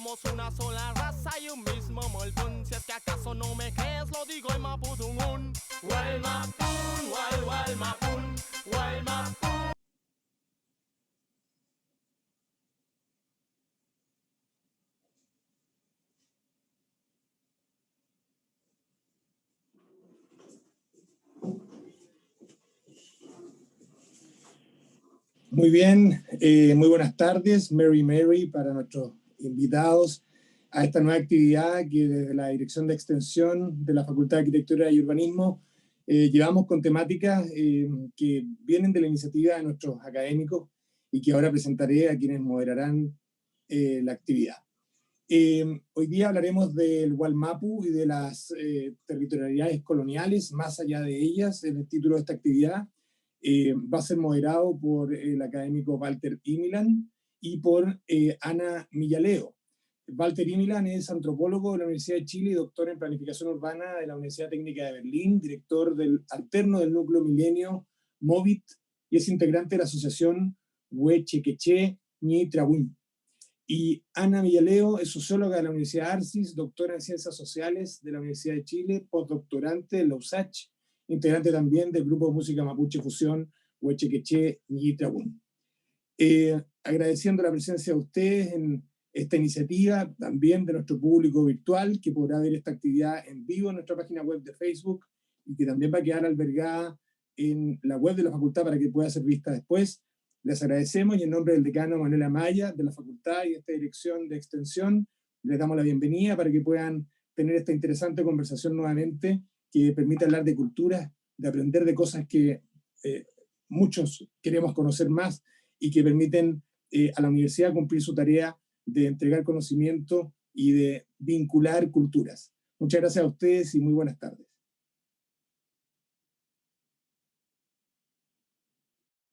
somos una sola raza y un mismo moltón. Si es que acaso no me crees, lo digo en mapudungún. Walmapun, walmapun, walmapun. Muy bien, muy buenas tardes, Mary para nuestros invitados a esta nueva actividad que desde la Dirección de Extensión de la Facultad de Arquitectura y Urbanismo llevamos con temáticas que vienen de la iniciativa de nuestros académicos y que ahora presentaré a quienes moderarán la actividad. Hoy día hablaremos del Wallmapu y de las territorialidades coloniales, más allá de ellas, en el título de esta actividad. Va a ser moderado por el académico Walter Imilan y por Ana Millaleo. Walter Imilan es antropólogo de la Universidad de Chile y doctor en planificación urbana de la Universidad Técnica de Berlín, director alterno del núcleo Milenio Movit y es integrante de la asociación Huechequeché Ñi Trabuñ. Y Ana Millaleo es socióloga de la Universidad Arcis, doctora en Ciencias Sociales de la Universidad de Chile, postdoctorante de la USACH, integrante también del grupo de música Mapuche Fusión, Huechequeché Ñi Trabuñ. Agradeciendo la presencia de ustedes en esta iniciativa, también de nuestro público virtual, que podrá ver esta actividad en vivo en nuestra página web de Facebook y que también va a quedar albergada en la web de la facultad para que pueda ser vista después. Les agradecemos y en nombre del decano Manuel Amaya, de la facultad y de esta dirección de extensión, les damos la bienvenida para que puedan tener esta interesante conversación nuevamente que permite hablar de cultura, de aprender de cosas que muchos queremos conocer más y que permiten a la universidad cumplir su tarea de entregar conocimiento y de vincular culturas. Muchas gracias a ustedes y muy buenas tardes.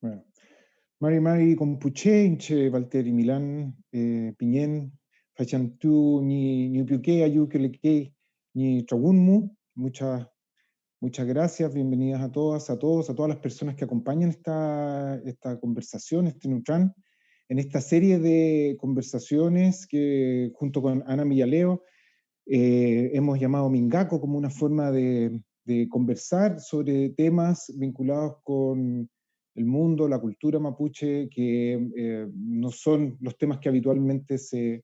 Bueno. Mari Compuche, Inche Valtteri Milán, Piñén, Fachantú, ni Piuque, Ayuqueleque, ni Tragunmu. Muchas gracias, bienvenidas a todas, a todas las personas que acompañan esta conversación, este Nutran, en esta serie de conversaciones que junto con Ana Millaleo hemos llamado Mingaco como una forma de conversar sobre temas vinculados con el mundo, la cultura mapuche, que no son los temas que habitualmente se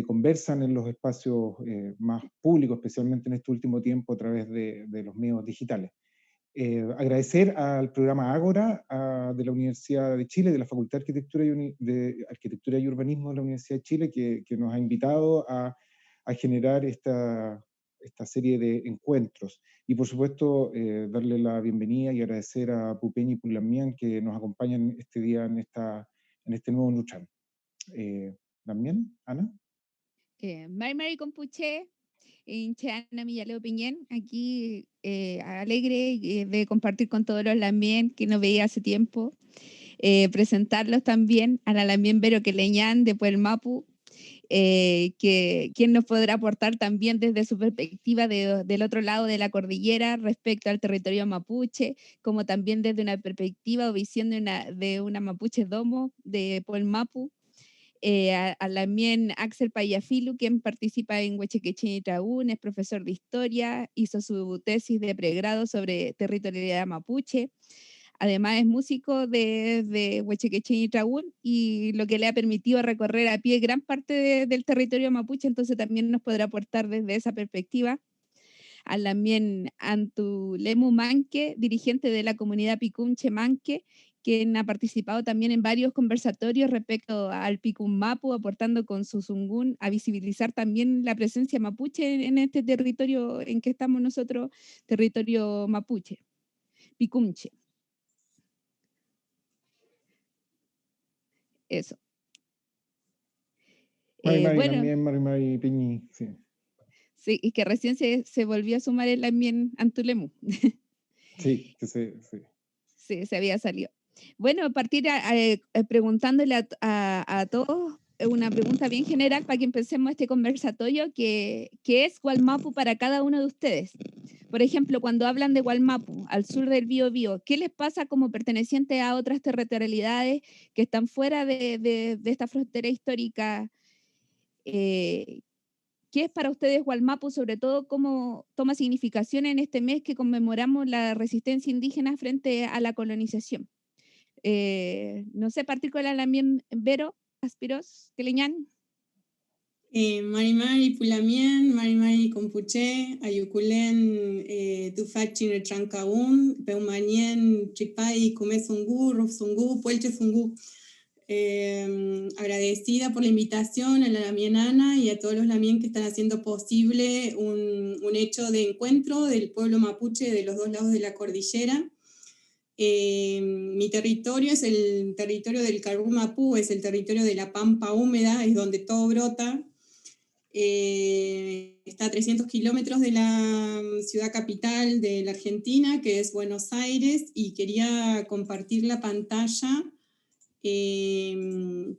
conversan en los espacios más públicos, especialmente en este último tiempo a través de los medios digitales. Agradecer al programa Ágora de la Universidad de Chile, de la Facultad de Arquitectura y Urbanismo de la Universidad de Chile, que nos ha invitado a generar esta serie de encuentros. Y por supuesto, darle la bienvenida y agradecer a Pupeñi y Pulamián que nos acompañan este día en este nuevo Nutran. ¿También, Ana? Mari Compuche, Inche Ana Millaleo Piñén, aquí alegre de compartir con todos los Lamien que no veía hace tiempo. Presentarlos también a la Lamien Vero Queleñán de Puelmapu, quien nos podrá aportar también desde su perspectiva del otro lado de la cordillera respecto al territorio mapuche, como también desde una perspectiva o visión de una mapuche domo de Puelmapu. A también Axel Payafilu, quien participa en Huechequeché Ñi Trabuñ, es profesor de historia, hizo su tesis de pregrado sobre territorialidad mapuche. Además es músico de Huechequeché Ñi Trabuñ y lo que le ha permitido recorrer a pie gran parte del territorio mapuche, entonces también nos podrá aportar desde esa perspectiva. A también Antulemu Manque, dirigente de la comunidad Picunche Manque, quien ha participado también en varios conversatorios respecto al Picunmapu, aportando con su zungún a visibilizar también la presencia mapuche en este territorio en que estamos nosotros, territorio mapuche, Picunche. Eso. Mari Piñi, sí. Sí, y que recién se volvió a sumar el también Antulemu. Sí, sí. Sí, se había salido. Bueno, a partir preguntándole a todos una pregunta bien general para que empecemos este conversatorio, que es Wallmapu para cada uno de ustedes. Por ejemplo, cuando hablan de Wallmapu, al sur del Biobío, ¿qué les pasa como pertenecientes a otras territorialidades que están fuera de esta frontera histórica ¿Qué es para ustedes Wallmapu? Sobre todo, ¿cómo toma significación en este mes que conmemoramos la resistencia indígena frente a la colonización? No sé, partir con la Lamien Vero, Aspiros, Queleñán. Mari Mari Pulamien, Mari Mari Compuche, Ayuculen, Tufachin Trancaún, Peumanien, Chipay, Comezungú, Rufzungú, Puelche Zungú. Agradecida por la invitación a la Lamienana y a todos los Lamien que están haciendo posible un hecho de encuentro del pueblo mapuche de los dos lados de la cordillera. Mi territorio es el territorio del Carrumapú, es el territorio de la pampa húmeda, es donde todo brota. Está a 300 kilómetros de la ciudad capital de la Argentina, que es Buenos Aires, y quería compartir la pantalla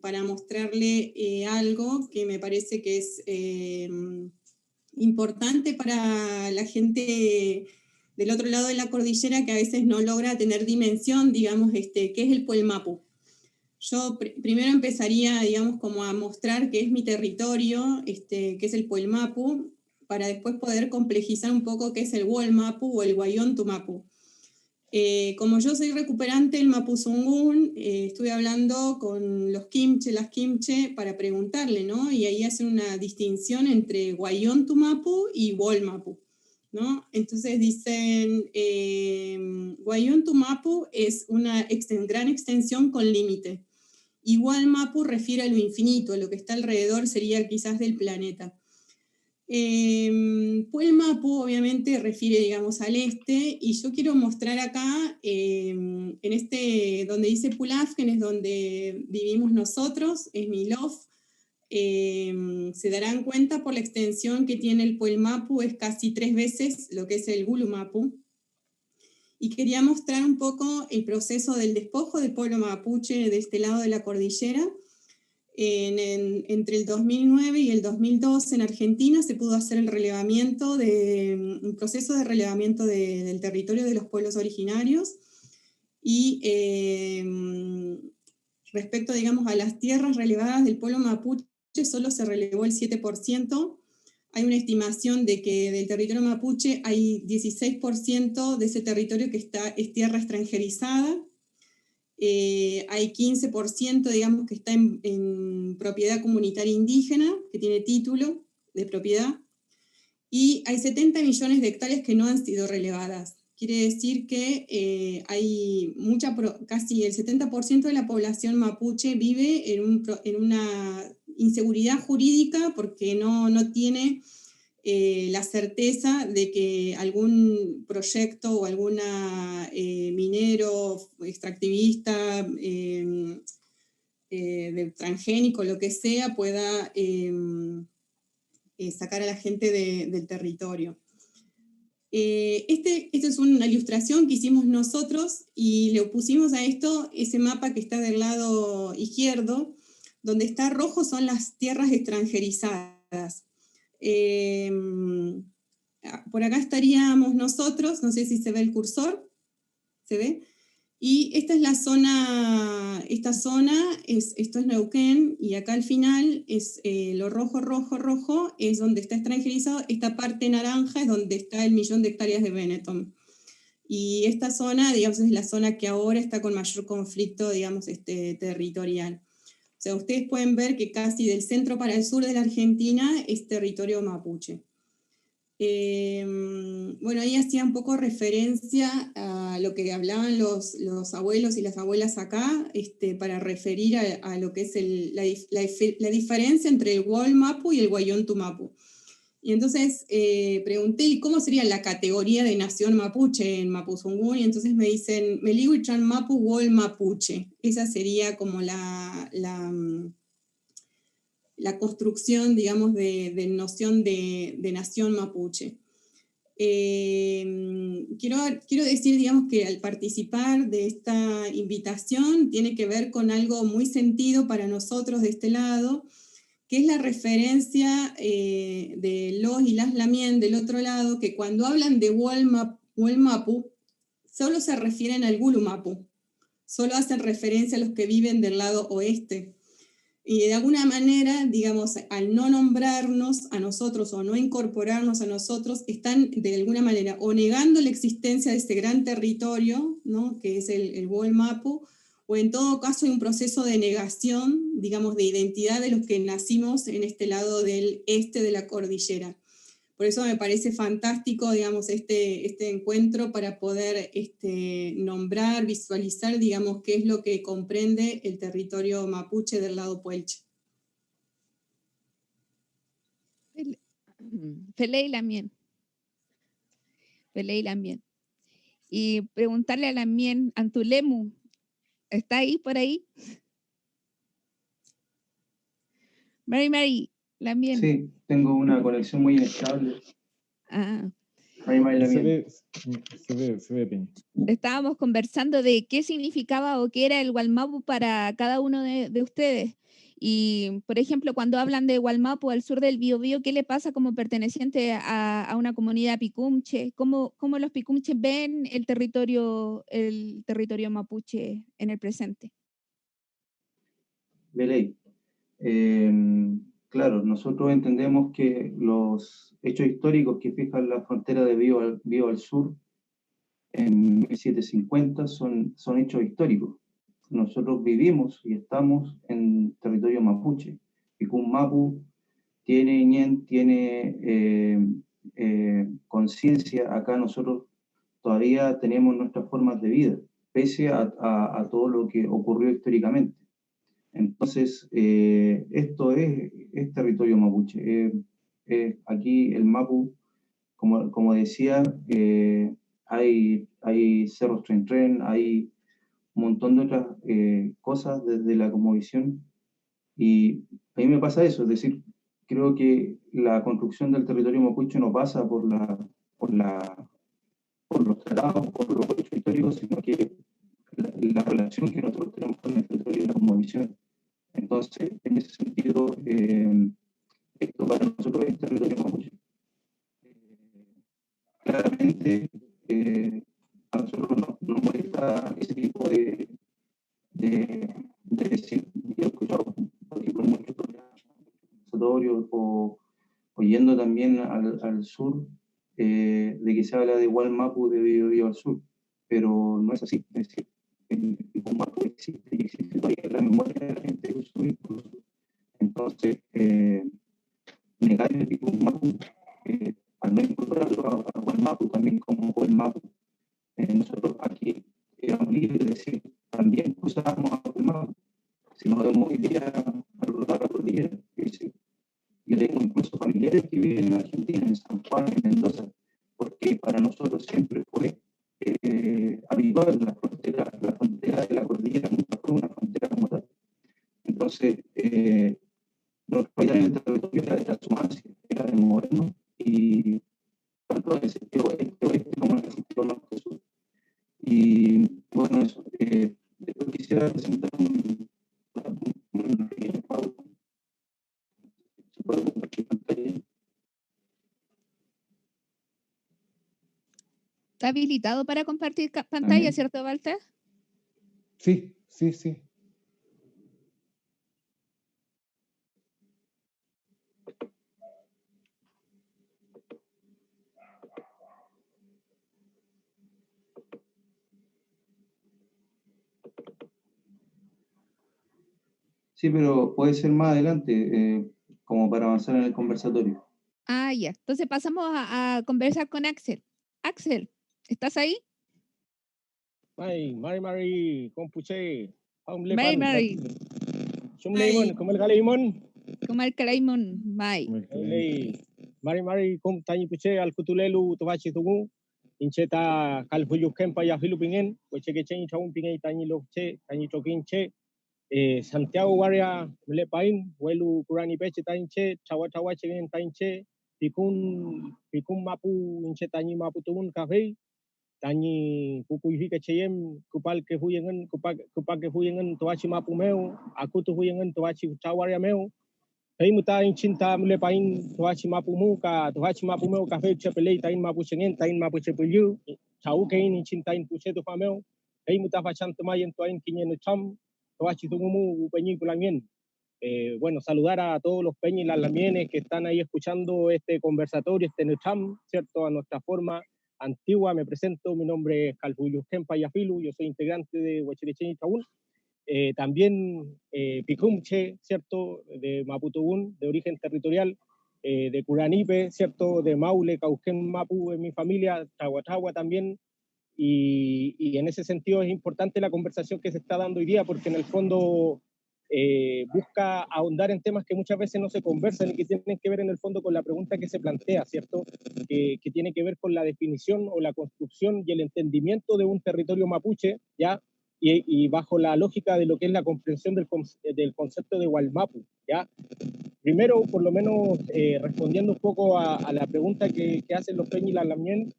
para mostrarle algo que me parece que es importante para la gente del otro lado de la cordillera, que a veces no logra tener dimensión, digamos, qué es el Puelmapu. Yo primero empezaría, digamos, como a mostrar qué es mi territorio, qué es el Puelmapu, para después poder complejizar un poco qué es el Wallmapu o el Wayontumapu. Como yo soy recuperante del Mapuzungún, estuve hablando con los Kimche, las Kimche, para preguntarle, ¿no? Y ahí hacen una distinción entre Wayontumapu y Wallmapu, ¿no? Entonces dicen, Wayontumapu es una gran extensión con límite. Y Wallmapu refiere a lo infinito, a lo que está alrededor sería quizás del planeta. Puelmapu obviamente refiere, digamos, al este, y yo quiero mostrar acá, en donde dice Pulafken, es donde vivimos nosotros, es mi lof. Se darán cuenta por la extensión que tiene el Puelmapu, es casi 3 veces lo que es el Gulumapu. Y quería mostrar un poco el proceso del despojo del pueblo mapuche de este lado de la cordillera. Entre el 2009 y el 2012 en Argentina se pudo hacer un proceso de relevamiento del territorio de los pueblos originarios, y respecto, digamos, a las tierras relevadas del pueblo mapuche solo se relevó el 7%. Hay una estimación de que del territorio mapuche hay 16% de ese territorio que es tierra extranjerizada. Hay 15%, digamos, que está en propiedad comunitaria indígena, que tiene título de propiedad, y hay 70 millones de hectáreas que no han sido relevadas. Quiere decir que hay casi el 70% de la población mapuche vive en una inseguridad jurídica porque no tiene la certeza de que algún proyecto o alguna minero, extractivista, de transgénico, lo que sea, pueda sacar a la gente del territorio. Esta es una ilustración que hicimos nosotros y le pusimos a esto ese mapa que está del lado izquierdo, donde está rojo son las tierras extranjerizadas. Por acá estaríamos nosotros, no sé si se ve el cursor, ¿se ve? Y esta es la zona, esto es Neuquén, y acá al final es lo rojo es donde está extranjerizado, esta parte naranja es donde está el 1.000.000 de hectáreas de Benetton. Y esta zona, digamos, es la zona que ahora está con mayor conflicto, digamos, territorial. O sea, ustedes pueden ver que casi del centro para el sur de la Argentina es territorio mapuche. Bueno, ahí hacía un poco referencia a lo que hablaban los abuelos y las abuelas acá, para referir a lo que es la diferencia entre el Wallmapu y el Wayontumapu. Y entonces pregunté, ¿y cómo sería la categoría de nación mapuche en Mapuzungún? Y entonces me dicen, Melihuichan Mapu Wall Mapuche. Esa sería como la construcción, digamos, de noción de nación mapuche. Quiero decir, digamos, que al participar de esta invitación tiene que ver con algo muy sentido para nosotros de este lado, que es la referencia de los y las Lamien del otro lado, que cuando hablan de Wallmapu, solo se refieren al Gulumapu, solo hacen referencia a los que viven del lado oeste. Y de alguna manera, digamos, al no nombrarnos a nosotros o no incorporarnos a nosotros, están de alguna manera o negando la existencia de este gran territorio, ¿no? Que es el Wallmapu, o en todo caso hay un proceso de negación, digamos, de identidad de los que nacimos en este lado del este de la cordillera. Por eso me parece fantástico, digamos, este encuentro para poder nombrar, visualizar, digamos, qué es lo que comprende el territorio mapuche del lado puelche. Feley Lamien. Feley Lamien. Y preguntarle a Lamien, Antulemu, ¿está ahí por ahí? Mary, Lamien. Sí, tengo una conexión muy inestable. Ah. Mary, Se ve, Peña. Estábamos conversando de qué significaba o qué era el Wallmapu para cada uno de ustedes. Y, por ejemplo, cuando hablan de Wallmapu al sur del Biobío, ¿qué le pasa como perteneciente a una comunidad picumche? ¿Cómo los picumches ven el territorio mapuche en el presente? Beley. Claro, nosotros entendemos que los hechos históricos que fijan la frontera de Biobío al sur en 1750 son hechos históricos. Nosotros vivimos y estamos en territorio mapuche. Picún Mapu tiene conciencia. Acá nosotros todavía tenemos nuestras formas de vida, pese a todo lo que ocurrió históricamente. Entonces, esto es territorio mapuche. Aquí el Mapu, como decía, hay cerros Tren, hay un montón de otras cosas desde la cosmovisión. Y a mí me pasa eso, es decir, creo que la construcción del territorio mapuche no pasa por los tratados, por los hechos históricos, sino que la relación que nosotros tenemos con el territorio y la cosmovisión. Entonces, en ese sentido, esto para nosotros es territorio mapuche. Claramente, a nosotros nos molesta ese tipo de decir. Yo he escuchado, por ejemplo, muchos conversatorios o yendo también al sur, de que se habla de Wallmapu de Biobío al sur, pero no es así. Es decir, el Mapu existe y existe todavía en la memoria de la gente del sur incluso. Entonces, negar el Mapu, al no incorporarlo a Wallmapu también como Wallmapu, nosotros aquí éramos libres de decir, también usábamos a Wallmapu. Si nos vemos hoy día a lo largo de la cordillera, yo tengo incluso familiares que viven en Argentina, en San Juan, en Mendoza, porque para nosotros siempre fue habitual la frontera de la cordillera, nunca fue una frontera como tal. Entonces, nuestra vida en el territorio era de la sumancia, era de moderno, y tanto en el sentido este como en el sentido norte-sur. Y bueno, eso, después quisiera presentar una pequeña pauta. ¿Se puede compartir pantalla? ¿Está habilitado para compartir pantalla, También. cierto, Walter? Sí. Sí, pero puede ser más adelante, como para avanzar en el conversatorio. Ah, ya. Entonces pasamos a conversar con Axel. Axel, ¿estás ahí? Mari, compuche. Mary. Sumleimon, como el Galeimon. Como el Calaimon, Mai. Mari, como Tani Puche, al Cutulelu, Tobachi Tugu. Incheta, Calfuyu Kempa, ya Filipingen, pues que chen chawun pingai Tani Loche, Tani Chokinche. Santiago Waria, Lepain, Welu Kurani Peche, Tainche, Chawa Chen, Tainche, Pikun Mapu, Inche Tani Mapu Tugun, Café. Tani kukuhi ke cheyem kupal ke huyengan kupak ke huyengan toachi mapumeu aku tu huyengan toachi chawaria meu hei muta in cinta mule pain toachi mapumu ka toachi mapumeu ka fe chepelei tain mapu chengen tain mapu chepelu chau ke in cinta in puche to fameu hei muta fachan temayen toain kinyen cham toachi tumumu upenyi kulangien Bueno, saludar a todos los peñas y las lamienes que están ahí escuchando este conversatorio, este Necham, ¿cierto? A nuestra forma antigua. Me presento, mi nombre es Calfuyusquén Payafilu, yo soy integrante de Huachirechen y Trabún. También Picumche, ¿cierto? De Maputugún, de origen territorial, de Curanipe, ¿cierto? De Maule, Cauquén, Mapu, en mi familia, Tahuatahua también. Y en ese sentido es importante la conversación que se está dando hoy día, porque en el fondo busca ahondar en temas que muchas veces no se conversan y que tienen que ver en el fondo con la pregunta que se plantea, ¿cierto? Que tiene que ver con la definición o la construcción y el entendimiento de un territorio mapuche, ¿ya? Y bajo la lógica de lo que es la comprensión del concepto de Gualmapu, ¿ya? Primero, por lo menos, respondiendo un poco a la pregunta que hacen los Peña y la Lamien,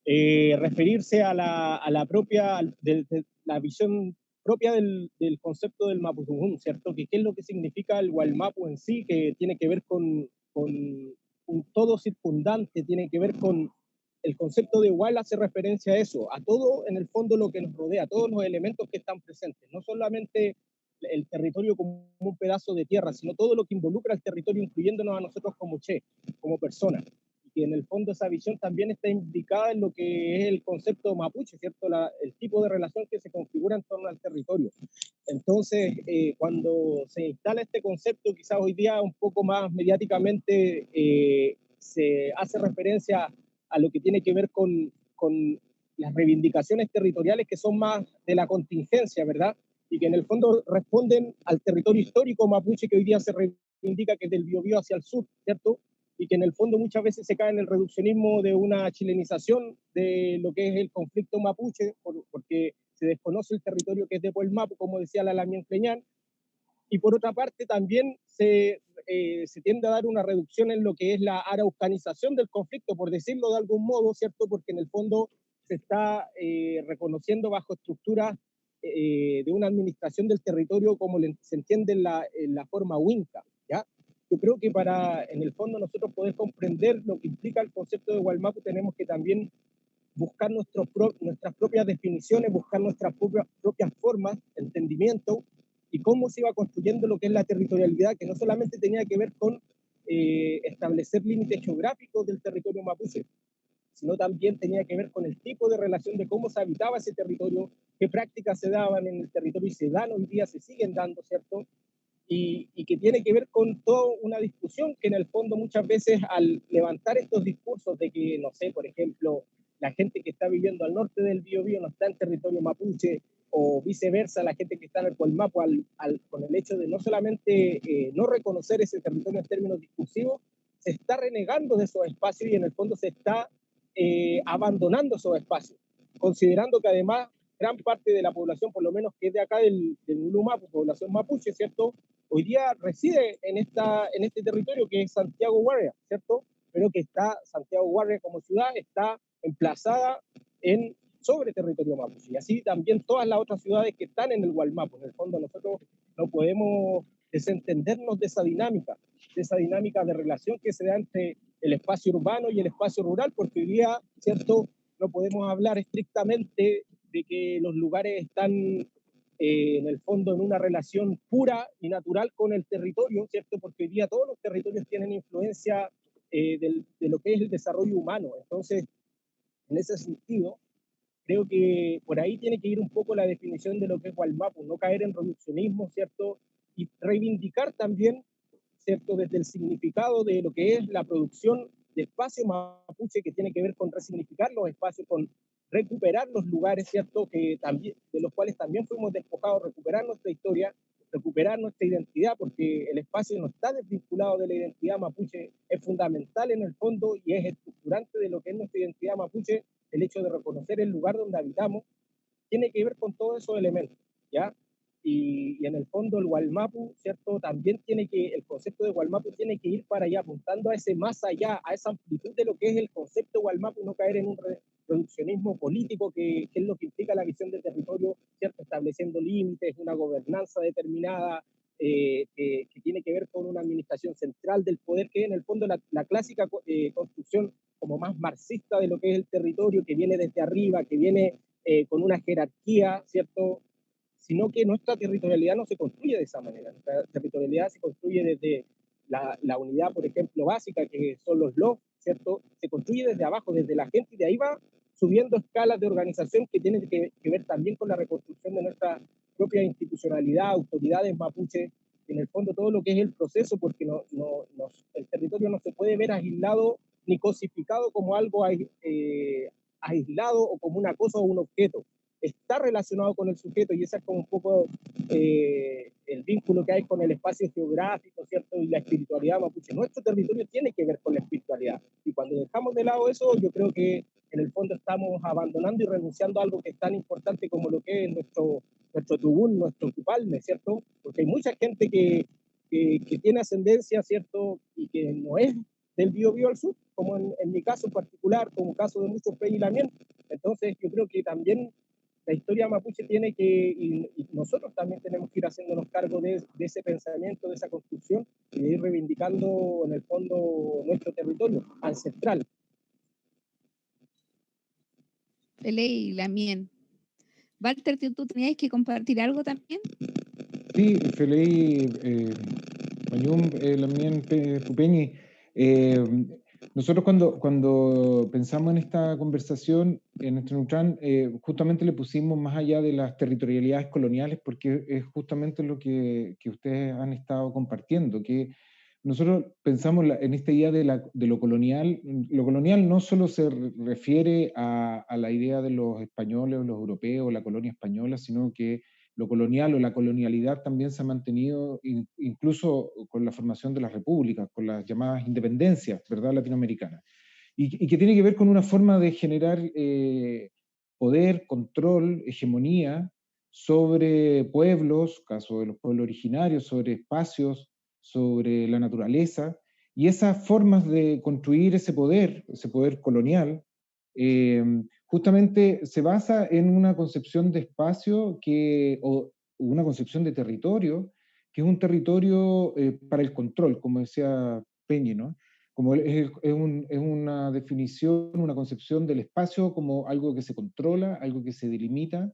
referirse a la propia, de la visión propia del concepto del Mapudungun, ¿cierto? Que qué es lo que significa el Gualmapu en sí, que tiene que ver con un todo circundante, tiene que ver con el concepto de igual, hace referencia a eso, a todo en el fondo lo que nos rodea, a todos los elementos que están presentes, no solamente el territorio como un pedazo de tierra, sino todo lo que involucra al territorio, incluyéndonos a nosotros como Che, como personas. Y en el fondo esa visión también está indicada en lo que es el concepto mapuche, ¿cierto? El tipo de relación que se configura en torno al territorio. Entonces, cuando se instala este concepto, quizás hoy día un poco más mediáticamente se hace referencia a lo que tiene que ver con las reivindicaciones territoriales que son más de la contingencia, ¿verdad? Y que en el fondo responden al territorio histórico mapuche que hoy día se reivindica, que es del Biobío hacia el sur, ¿cierto? Y que en el fondo muchas veces se cae en el reduccionismo de una chilenización de lo que es el conflicto mapuche, porque se desconoce el territorio que es de Puelmapu, como decía la Lamien Cleñán, y por otra parte también se tiende a dar una reducción en lo que es la araucanización del conflicto, por decirlo de algún modo, ¿cierto? Porque en el fondo se está reconociendo bajo estructuras de una administración del territorio como se entiende en la forma Winca, ¿ya? Yo creo que para, en el fondo, nosotros poder comprender lo que implica el concepto de Gualmapu, tenemos que también buscar nuestras propias definiciones, buscar nuestras propias formas, entendimiento, y cómo se iba construyendo lo que es la territorialidad, que no solamente tenía que ver con establecer límites geográficos del territorio mapuche, sino también tenía que ver con el tipo de relación de cómo se habitaba ese territorio, qué prácticas se daban en el territorio y se dan hoy día, se siguen dando, ¿cierto? Y que tiene que ver con toda una discusión que en el fondo muchas veces al levantar estos discursos de que, no sé, por ejemplo, la gente que está viviendo al norte del Biobío no está en territorio mapuche, o viceversa, la gente que está en el Puelmapu, con el hecho de no solamente no reconocer ese territorio en términos discursivos, se está renegando de esos espacios y en el fondo se está abandonando esos espacios, considerando que además gran parte de la población, por lo menos que es de acá del Nulumapu, población mapuche, ¿cierto? Hoy día reside en este territorio que es Santiago Guardia, ¿cierto? Pero que Santiago Guardia como ciudad está emplazada sobre territorio mapuche. Y así también todas las otras ciudades que están en el Gualmapu. En el fondo nosotros no podemos desentendernos de esa dinámica de relación que se da entre el espacio urbano y el espacio rural, porque hoy día, ¿cierto? No podemos hablar estrictamente de que los lugares están en el fondo en una relación pura y natural con el territorio, ¿cierto? Porque hoy día todos los territorios tienen influencia de lo que es el desarrollo humano. Entonces, en ese sentido, creo que por ahí tiene que ir un poco la definición de lo que es Gualmapu, no caer en reduccionismo, ¿cierto? Y reivindicar también, ¿cierto? Desde el significado de lo que es la producción de espacio mapuche, que tiene que ver con resignificar los espacios, con recuperar los lugares, ¿cierto? Que también, de los cuales también fuimos despojados, recuperar nuestra historia, recuperar nuestra identidad, porque el espacio no está desvinculado de la identidad mapuche, es fundamental en el fondo y es estructurante de lo que es nuestra identidad mapuche, el hecho de reconocer el lugar donde habitamos, tiene que ver con todos esos elementos, ¿ya? Y en el fondo el Gualmapu, ¿cierto? También el concepto de Gualmapu tiene que ir para allá, apuntando a ese más allá, a esa amplitud de lo que es el concepto Gualmapu, no caer en un reduccionismo político, que es lo que implica la visión del territorio, ¿cierto? Estableciendo límites, una gobernanza determinada, que tiene que ver con una administración central del poder, que en el fondo la clásica construcción como más marxista de lo que es el territorio, que viene desde arriba, que viene con una jerarquía, ¿cierto? sino que nuestra territorialidad no se construye de esa manera. Nuestra territorialidad se construye desde la unidad, por ejemplo, básica, que son los LOF, ¿cierto? Se construye desde abajo, desde la gente, y de ahí va subiendo escalas de organización que tienen que ver también con la reconstrucción de nuestra propia institucionalidad, autoridades mapuche, en el fondo todo lo que es el proceso, porque el territorio no se puede ver aislado ni cosificado como algo aislado o como una cosa o un objeto. Está relacionado con el sujeto, y ese es como un poco el vínculo que hay con el espacio geográfico, ¿cierto? Y la espiritualidad mapuche. Nuestro territorio tiene que ver con la espiritualidad, y cuando dejamos de lado eso, yo creo que en el fondo estamos abandonando y renunciando a algo que es tan importante como lo que es nuestro tubún, nuestro tupalme, ¿cierto? Porque hay mucha gente que tiene ascendencia, ¿cierto? Y que no es del Biobío al sur, como en mi caso en particular, como caso de muchos peñilamientos. Entonces yo creo que también la historia mapuche tiene que, y nosotros también tenemos que ir haciéndonos cargo de ese pensamiento, de esa construcción, y de ir reivindicando en el fondo nuestro territorio ancestral. Feley y Lamien. Walter, ¿tú tenías que compartir algo también? Sí, Felei, Mayum, Lamien, Pupeñi. Nosotros cuando pensamos en esta conversación, en nuestro Nutran, justamente le pusimos más allá de las territorialidades coloniales, porque es justamente lo que ustedes han estado compartiendo, que nosotros pensamos en esta idea de lo colonial. Lo colonial no solo se refiere a la idea de los españoles o los europeos, la colonia española, sino que lo colonial o la colonialidad también se ha mantenido incluso con la formación de las repúblicas, con las llamadas independencias, ¿verdad?, latinoamericanas. Y que tiene que ver con una forma de generar poder, control, hegemonía sobre pueblos, caso de los pueblos originarios, sobre espacios, sobre la naturaleza, y esas formas de construir ese poder colonial, justamente se basa en una concepción de espacio o una concepción de territorio, que es un territorio para el control, como decía Peñi, ¿no? Como es una definición, una concepción del espacio como algo que se controla, algo que se delimita,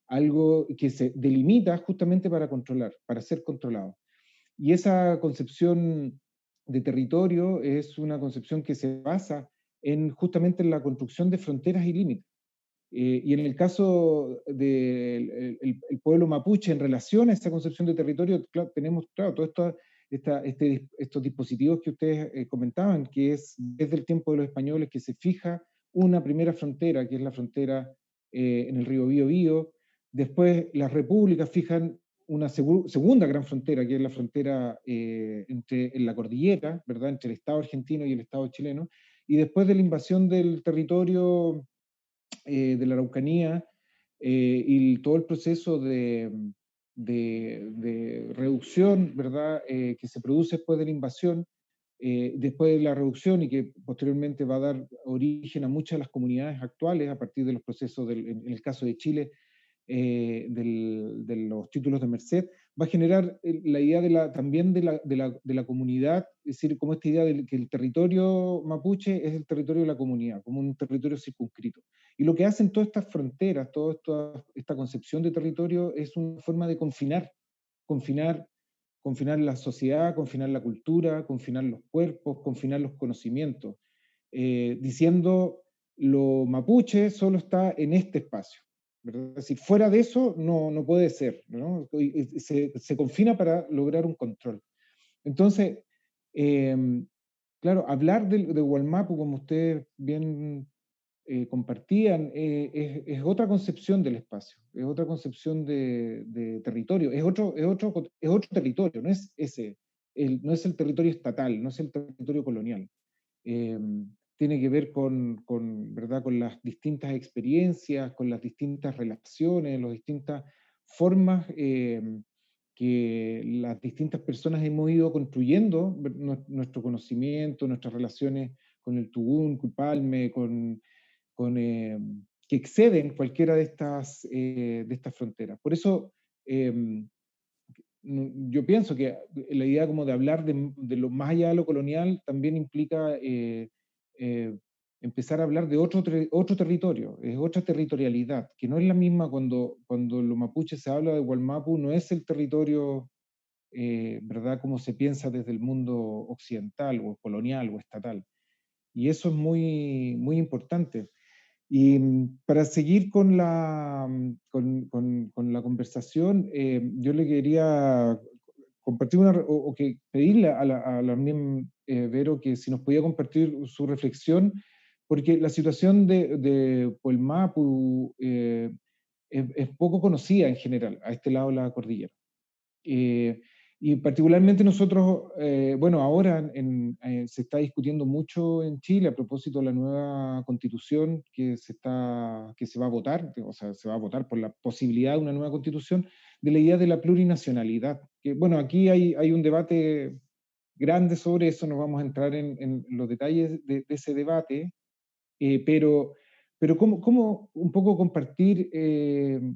algo que se delimita justamente para controlar, para ser controlado. Y esa concepción de territorio es una concepción que se basa justamente en la construcción de fronteras y límites. Y en el caso del el pueblo mapuche, en relación a esa concepción de territorio, tenemos, claro, todos estos dispositivos que ustedes comentaban, que es desde el tiempo de los españoles que se fija una primera frontera, que es la frontera en el río Biobío. Después las repúblicas fijan una segunda gran frontera, que es la frontera en la cordillera, ¿verdad?, entre el Estado argentino y el Estado chileno. Y después de la invasión del territorio de la Araucanía y todo el proceso de reducción, ¿verdad?, que se produce después de la invasión, después de la reducción, y que posteriormente va a dar origen a muchas de las comunidades actuales a partir de los procesos, en el caso de Chile, de los títulos de merced, va a generar la idea también de la comunidad, es decir, como esta idea de que el territorio mapuche es el territorio de la comunidad, como un territorio circunscrito. Y lo que hacen todas estas fronteras, toda esta concepción de territorio, es una forma de confinar la sociedad, confinar la cultura, confinar los cuerpos, confinar los conocimientos, diciendo lo mapuche solo está en este espacio, ¿verdad? Es decir, fuera de eso no puede ser, ¿no? Se confina para lograr un control. Entonces, claro, hablar de Wallmapu, como ustedes bien compartían, es otra concepción del espacio, es otra concepción de territorio, es otro territorio, no es no es el territorio estatal, no es el territorio colonial. Tiene que ver ¿verdad?, con las distintas experiencias, con las distintas relaciones, las distintas formas que las distintas personas hemos ido construyendo nuestro conocimiento, nuestras relaciones con el Tubún, Cuipalme, que exceden cualquiera de estas fronteras. Por eso yo pienso que la idea como de hablar de lo más allá de lo colonial también implica empezar a hablar de otro territorio, es otra territorialidad, que no es la misma cuando los mapuches se habla de Wallmapu, no es el territorio, ¿verdad?, como se piensa desde el mundo occidental, o colonial, o estatal. Y eso es muy, muy importante. Y para seguir con la conversación, yo le quería compartir o que pedirle a la Miem Vero que si nos podía compartir su reflexión, porque la situación de Wallmapu es poco conocida en general, a este lado de la cordillera. Y particularmente nosotros, bueno, ahora se está discutiendo mucho en Chile a propósito de la nueva constitución que se va a votar, o sea, se va a votar por la posibilidad de una nueva constitución, de la idea de la plurinacionalidad. Que, bueno, aquí hay un debate grande sobre eso, no vamos a entrar en los detalles de ese debate, pero cómo un poco compartir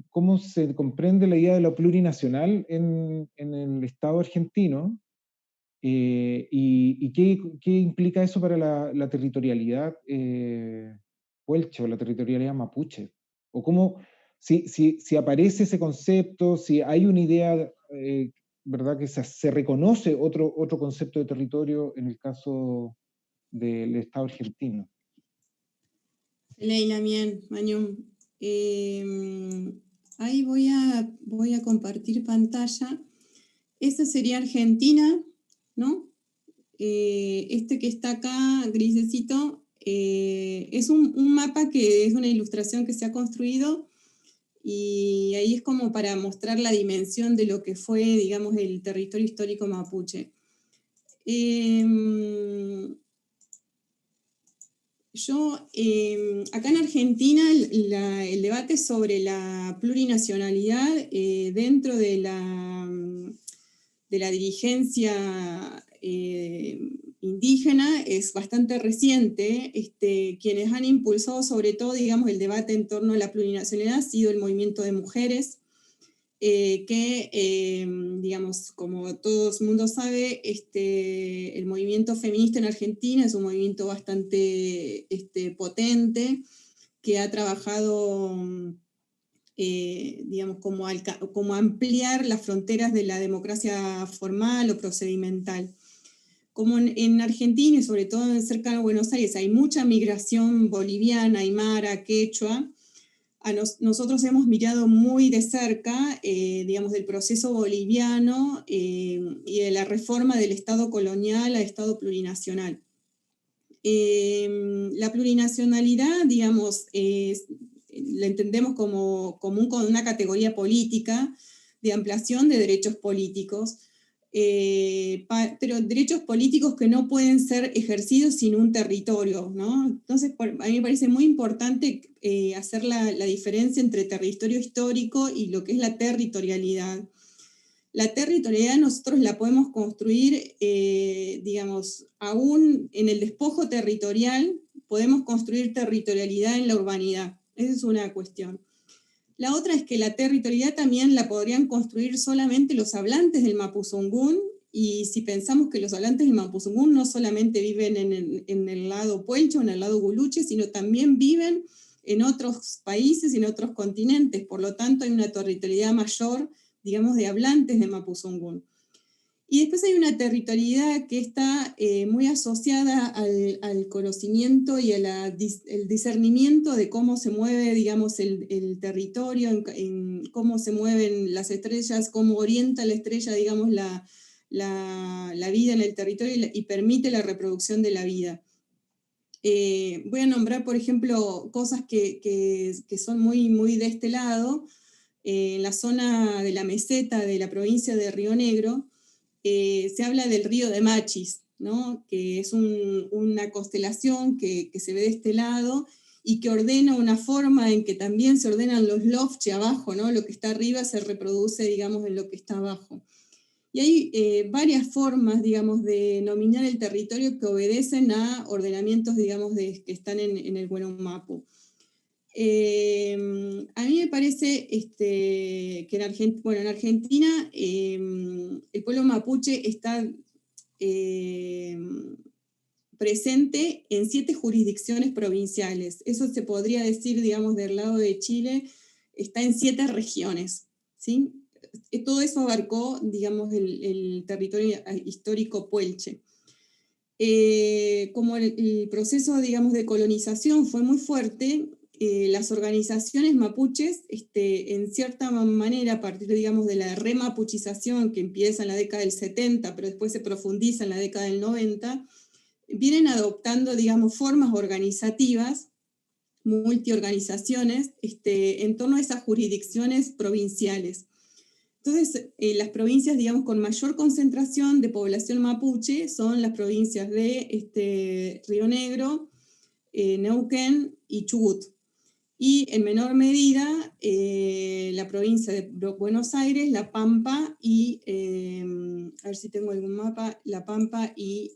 cómo se comprende la idea de lo plurinacional en el Estado argentino, y qué implica eso para la territorialidad puelche o la territorialidad mapuche, o cómo, si aparece ese concepto, si hay una idea, ¿verdad?, que se reconoce otro concepto de territorio en el caso del Estado argentino. Leila, bien, Mañum. Ahí voy a compartir pantalla. Esa sería Argentina, ¿no? Este que está acá, grisecito, es un mapa que es una ilustración que se ha construido, y ahí es como para mostrar la dimensión de lo que fue, digamos, el territorio histórico mapuche. Acá en Argentina el debate sobre la plurinacionalidad dentro de la dirigencia indígena es bastante reciente. Quienes han impulsado sobre todo, digamos, el debate en torno a la plurinacionalidad ha sido el movimiento de mujeres, que, digamos, como todo el mundo sabe, el movimiento feminista en Argentina es un movimiento bastante potente, que ha trabajado, digamos, como ampliar las fronteras de la democracia formal o procedimental. Como en Argentina, y sobre todo cerca de Buenos Aires, hay mucha migración boliviana, aymara, quechua, nosotros hemos mirado muy de cerca, digamos, del proceso boliviano y de la reforma del Estado colonial a Estado plurinacional. La plurinacionalidad, digamos, la entendemos como una categoría política de ampliación de derechos políticos, pero derechos políticos que no pueden ser ejercidos sin un territorio, ¿no? Entonces, a mí me parece muy importante hacer la diferencia entre territorio histórico y lo que es la territorialidad. La territorialidad nosotros la podemos construir, digamos, aún en el despojo territorial, podemos construir territorialidad en la urbanidad. Esa es una cuestión. La otra es que la territorialidad también la podrían construir solamente los hablantes del Mapuzungún, y si pensamos que los hablantes del Mapuzungún no solamente viven en el lado puelche o en el lado guluche, sino también viven en otros países y en otros continentes. Por lo tanto, hay una territorialidad mayor, digamos, de hablantes de Mapuzungún. Y después hay una territorialidad que está muy asociada al conocimiento y el discernimiento de cómo se mueve, digamos, el territorio, en cómo se mueven las estrellas, cómo orienta la estrella, digamos, la vida en el territorio y permite la reproducción de la vida. Voy a nombrar, por ejemplo, cosas que son muy, muy de este lado. En la zona de la meseta de la provincia de Río Negro, se habla del río de Machis, ¿no? Que es una constelación que se ve de este lado y que ordena una forma en que también se ordenan los lofche abajo, ¿no? Lo que está arriba se reproduce, digamos, en lo que está abajo. Y hay varias formas, digamos, de denominar el territorio que obedecen a ordenamientos, digamos, que están en el Wallmapu. A mí me parece que en Argentina el pueblo mapuche está presente en 7 jurisdicciones provinciales. Eso se podría decir, digamos, del lado de Chile, está en 7 regiones, ¿sí? Todo eso abarcó, digamos, el territorio histórico puelche. Como el proceso, digamos, de colonización fue muy fuerte, las organizaciones mapuches, en cierta manera, a partir, digamos, de la remapuchización que empieza en la década del 70, pero después se profundiza en la década del 90, vienen adoptando, digamos, formas organizativas, multiorganizaciones, en torno a esas jurisdicciones provinciales. Entonces, las provincias, digamos, con mayor concentración de población mapuche son las provincias de Río Negro, Neuquén y Chubut. Y en menor medida, la provincia de Buenos Aires, La Pampa y, a ver si tengo algún mapa, La Pampa y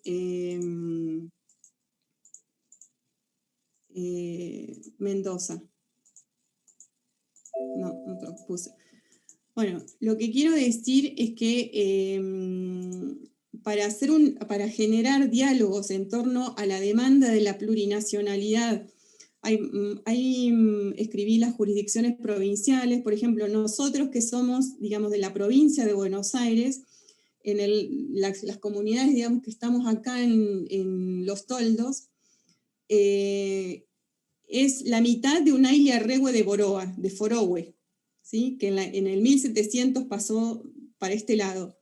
Mendoza. No, no te lo puse. Bueno, lo que quiero decir es que para generar diálogos en torno a la demanda de la plurinacionalidad, escribí las jurisdicciones provinciales, por ejemplo, nosotros que somos, digamos, de la provincia de Buenos Aires, las comunidades, digamos, que estamos acá en Los Toldos, es la mitad de un Ailearregüe de Boroa, de Forohue, ¿sí? Que en el 1700 pasó para este lado.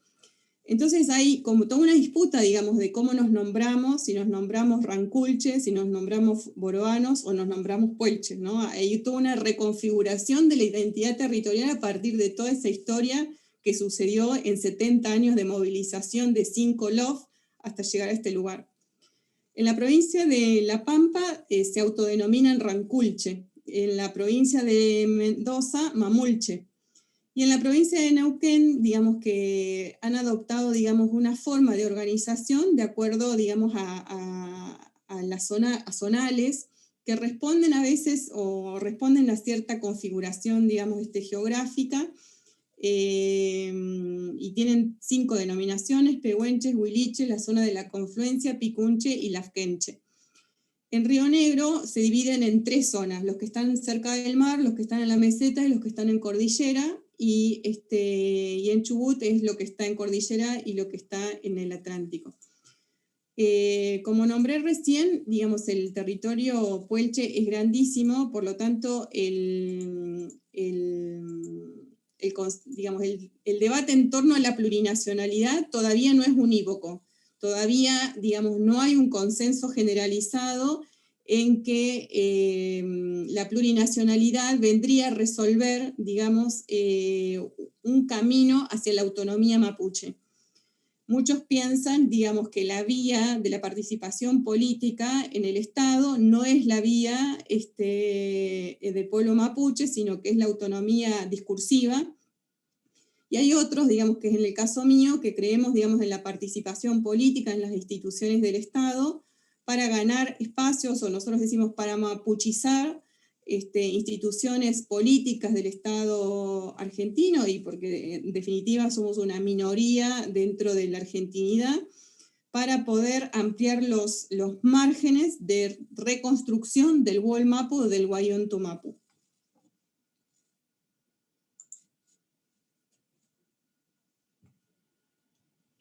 Entonces hay como toda una disputa, digamos, de cómo nos nombramos, si nos nombramos ranculches, si nos nombramos boroanos o nos nombramos puelches, ¿no? Hay toda una reconfiguración de la identidad territorial a partir de toda esa historia que sucedió en 70 años de movilización de 5 LOF hasta llegar a este lugar. En la provincia de La Pampa se autodenominan ranculche, en la provincia de Mendoza, mamulche, y en la provincia de Neuquén, digamos que han adoptado, digamos, una forma de organización de acuerdo, digamos, a las zonales que responden a veces o responden a cierta configuración, digamos, geográfica, y tienen 5 denominaciones: Pehuenches, Huiliche, la zona de la confluencia, Picunche y Lafkenche. En Río Negro se dividen en 3 zonas: los que están cerca del mar, los que están en la meseta y los que están en cordillera, y en Chubut es lo que está en cordillera y lo que está en el Atlántico. Como nombré recién, digamos, el territorio puelche es grandísimo, por lo tanto digamos, el debate en torno a la plurinacionalidad todavía no es unívoco. Todavía, digamos, no hay un consenso generalizado en que la plurinacionalidad vendría a resolver, digamos, un camino hacia la autonomía mapuche. Muchos piensan, digamos, que la vía de la participación política en el Estado no es la vía del pueblo mapuche, sino que es la autonomía discursiva. Y hay otros, digamos, que es en el caso mío, que creemos, digamos, en la participación política en las instituciones del Estado para ganar espacios, o nosotros decimos para mapuchizar instituciones políticas del Estado argentino, y porque en definitiva somos una minoría dentro de la argentinidad, para poder ampliar los márgenes de reconstrucción del Hualmapu o del Guayontumapu.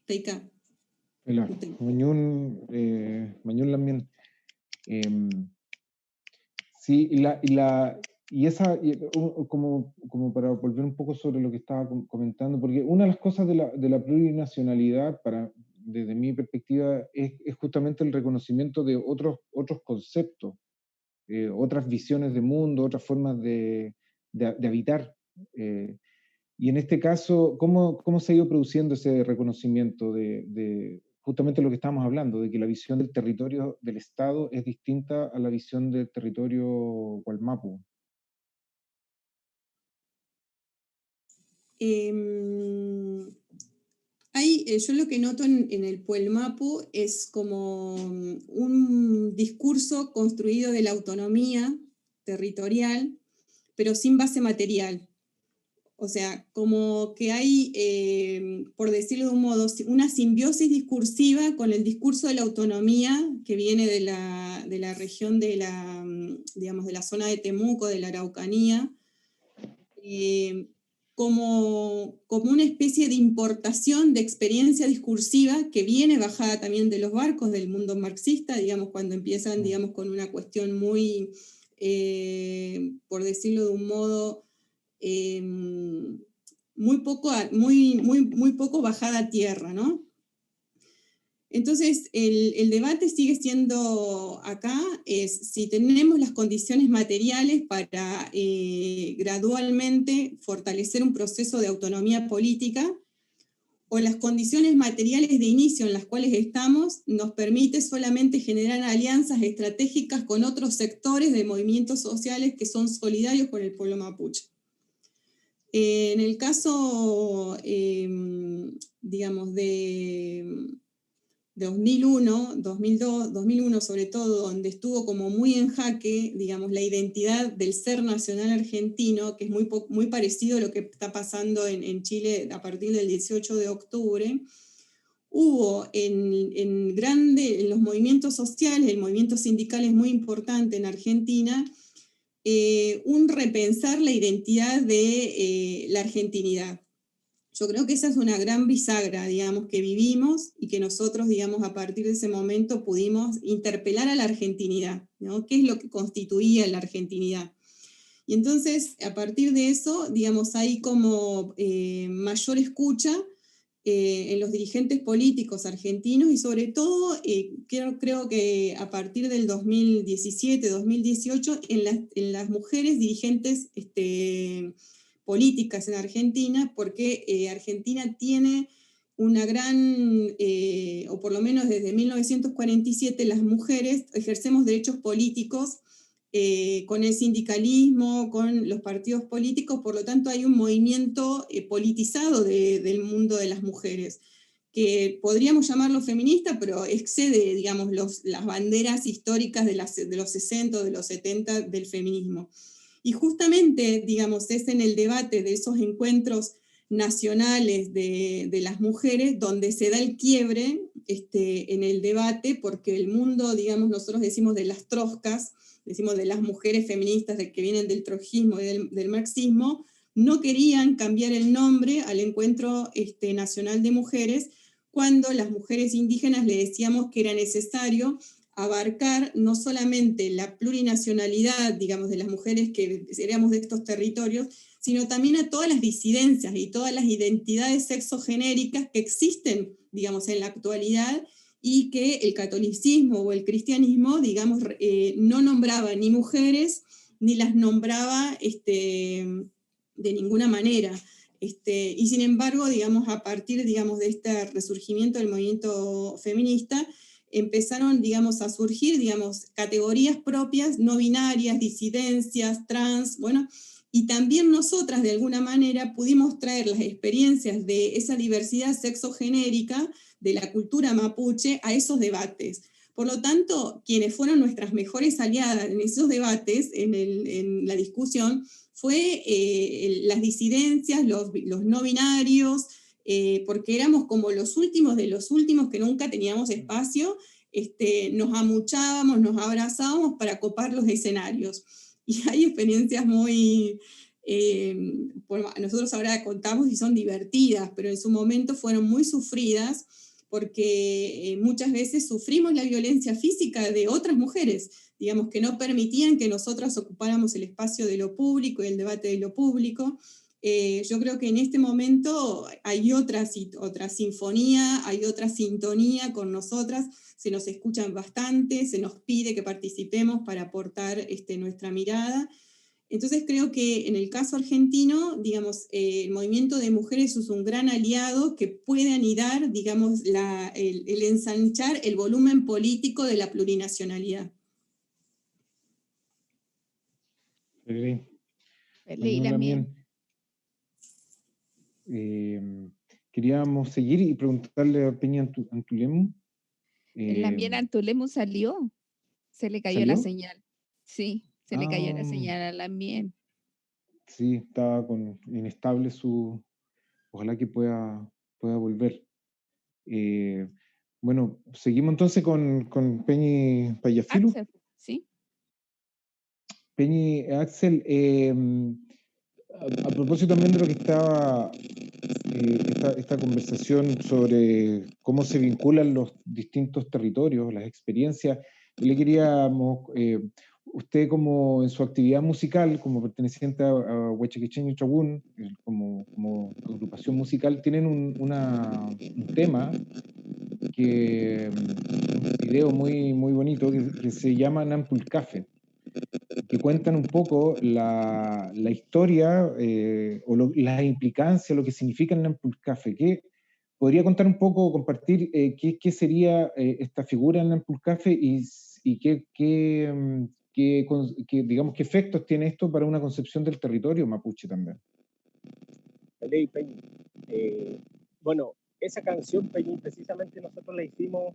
Teika. Mañún Lamien. Sí, como para volver un poco sobre lo que estaba comentando, porque una de las cosas de la plurinacionalidad, desde mi perspectiva, es justamente el reconocimiento de otros conceptos, otras visiones de mundo, otras formas de habitar. Y en este caso, ¿cómo se ha ido produciendo ese reconocimiento de justamente lo que estamos hablando, de que la visión del territorio del Estado es distinta a la visión del territorio Gualmapu? Yo lo que noto en el Puelmapu es como un discurso construido de la autonomía territorial, pero sin base material. O sea, como que hay, por decirlo de un modo, una simbiosis discursiva con el discurso de la autonomía que viene de la región de digamos, de la zona de Temuco, de la Araucanía, como una especie de importación de experiencia discursiva que viene bajada también de los barcos del mundo marxista, digamos, cuando empiezan, digamos, con una cuestión muy, por decirlo de un modo, muy poco bajada a tierra, ¿no? Entonces, el debate sigue siendo acá, es si tenemos las condiciones materiales para gradualmente fortalecer un proceso de autonomía política, o las condiciones materiales de inicio en las cuales estamos nos permite solamente generar alianzas estratégicas con otros sectores de movimientos sociales que son solidarios con el pueblo mapuche. En el caso, digamos, de 2001, 2002, 2001 sobre todo, donde estuvo como muy en jaque, digamos, la identidad del ser nacional argentino, que es muy parecido a lo que está pasando en Chile a partir del 18 de octubre, hubo en los movimientos sociales, el movimiento sindical es muy importante en Argentina, un repensar la identidad de la argentinidad. Yo creo que esa es una gran bisagra, digamos, que vivimos y que nosotros, digamos, a partir de ese momento pudimos interpelar a la argentinidad, ¿no? ¿Qué es lo que constituía la argentinidad? Y entonces, a partir de eso, digamos, hay como mayor escucha en los dirigentes políticos argentinos y sobre todo, creo que a partir del 2017, 2018, en las mujeres dirigentes políticas en Argentina, porque Argentina tiene una gran, o por lo menos desde 1947, las mujeres ejercemos derechos políticos con el sindicalismo, con los partidos políticos, por lo tanto hay un movimiento politizado del mundo de las mujeres, que podríamos llamarlo feminista, pero excede, digamos, las banderas históricas de los 60 o de los 70 del feminismo. Y justamente, digamos, es en el debate de esos encuentros nacionales de las mujeres donde se da el quiebre en el debate, porque el mundo, digamos, nosotros decimos de las troscas, decimos de las mujeres feministas que vienen del trotskismo y del marxismo, no querían cambiar el nombre al Encuentro Nacional de Mujeres, cuando las mujeres indígenas le decíamos que era necesario abarcar no solamente la plurinacionalidad, digamos, de las mujeres que éramos de estos territorios, sino también a todas las disidencias y todas las identidades sexogenéricas que existen, digamos, en la actualidad, y que el catolicismo o el cristianismo, digamos, no nombraba ni mujeres, ni las nombraba de ninguna manera. Y sin embargo, digamos, a partir, digamos, de este resurgimiento del movimiento feminista, empezaron, digamos, a surgir, digamos, categorías propias, no binarias, disidencias, trans, bueno, y también nosotras, de alguna manera, pudimos traer las experiencias de esa diversidad sexogenérica de la cultura mapuche a esos debates. Por lo tanto, quienes fueron nuestras mejores aliadas en esos debates, en la discusión, fue las disidencias, los no binarios, porque éramos como los últimos de los últimos que nunca teníamos espacio, nos amuchábamos, nos abrazábamos para copar los escenarios. Y hay experiencias muy, bueno, nosotros ahora contamos y son divertidas, pero en su momento fueron muy sufridas, porque muchas veces sufrimos la violencia física de otras mujeres, digamos, que no permitían que nosotras ocupáramos el espacio de lo público y el debate de lo público. Yo creo que en este momento hay otra sinfonía, hay otra sintonía con nosotras, se nos escuchan bastante, se nos pide que participemos para aportar nuestra mirada. Entonces creo que en el caso argentino, digamos, el movimiento de mujeres es un gran aliado que puede anidar, digamos, el ensanchar el volumen político de la plurinacionalidad. Leila, bien. Queríamos seguir y preguntarle a Peña Antulemu. También Antulemu salió. Se le cayó ¿Salió? la señal. Sí, se le cayó la señal a Lamien. Sí, está inestable ojalá que pueda volver. Bueno, seguimos entonces con Peñi Payafilu. Axel, ¿sí? Peñi, Axel, a propósito también de lo que estaba esta conversación sobre cómo se vinculan los distintos territorios, las experiencias, le queríamos, usted como en su actividad musical, como perteneciente a Huachaquichén y Chagún, como agrupación musical, tienen un tema un video muy, muy bonito que se llama Nampulcafe, que cuentan un poco la historia las implicancias, lo que significa el Nampulcafe. ¿Podría contar un poco, compartir qué sería esta figura en Nampulcafe y digamos, qué efectos tiene esto para una concepción del territorio mapuche también? Ley Peñi. Bueno, esa canción, Peñi, precisamente nosotros la hicimos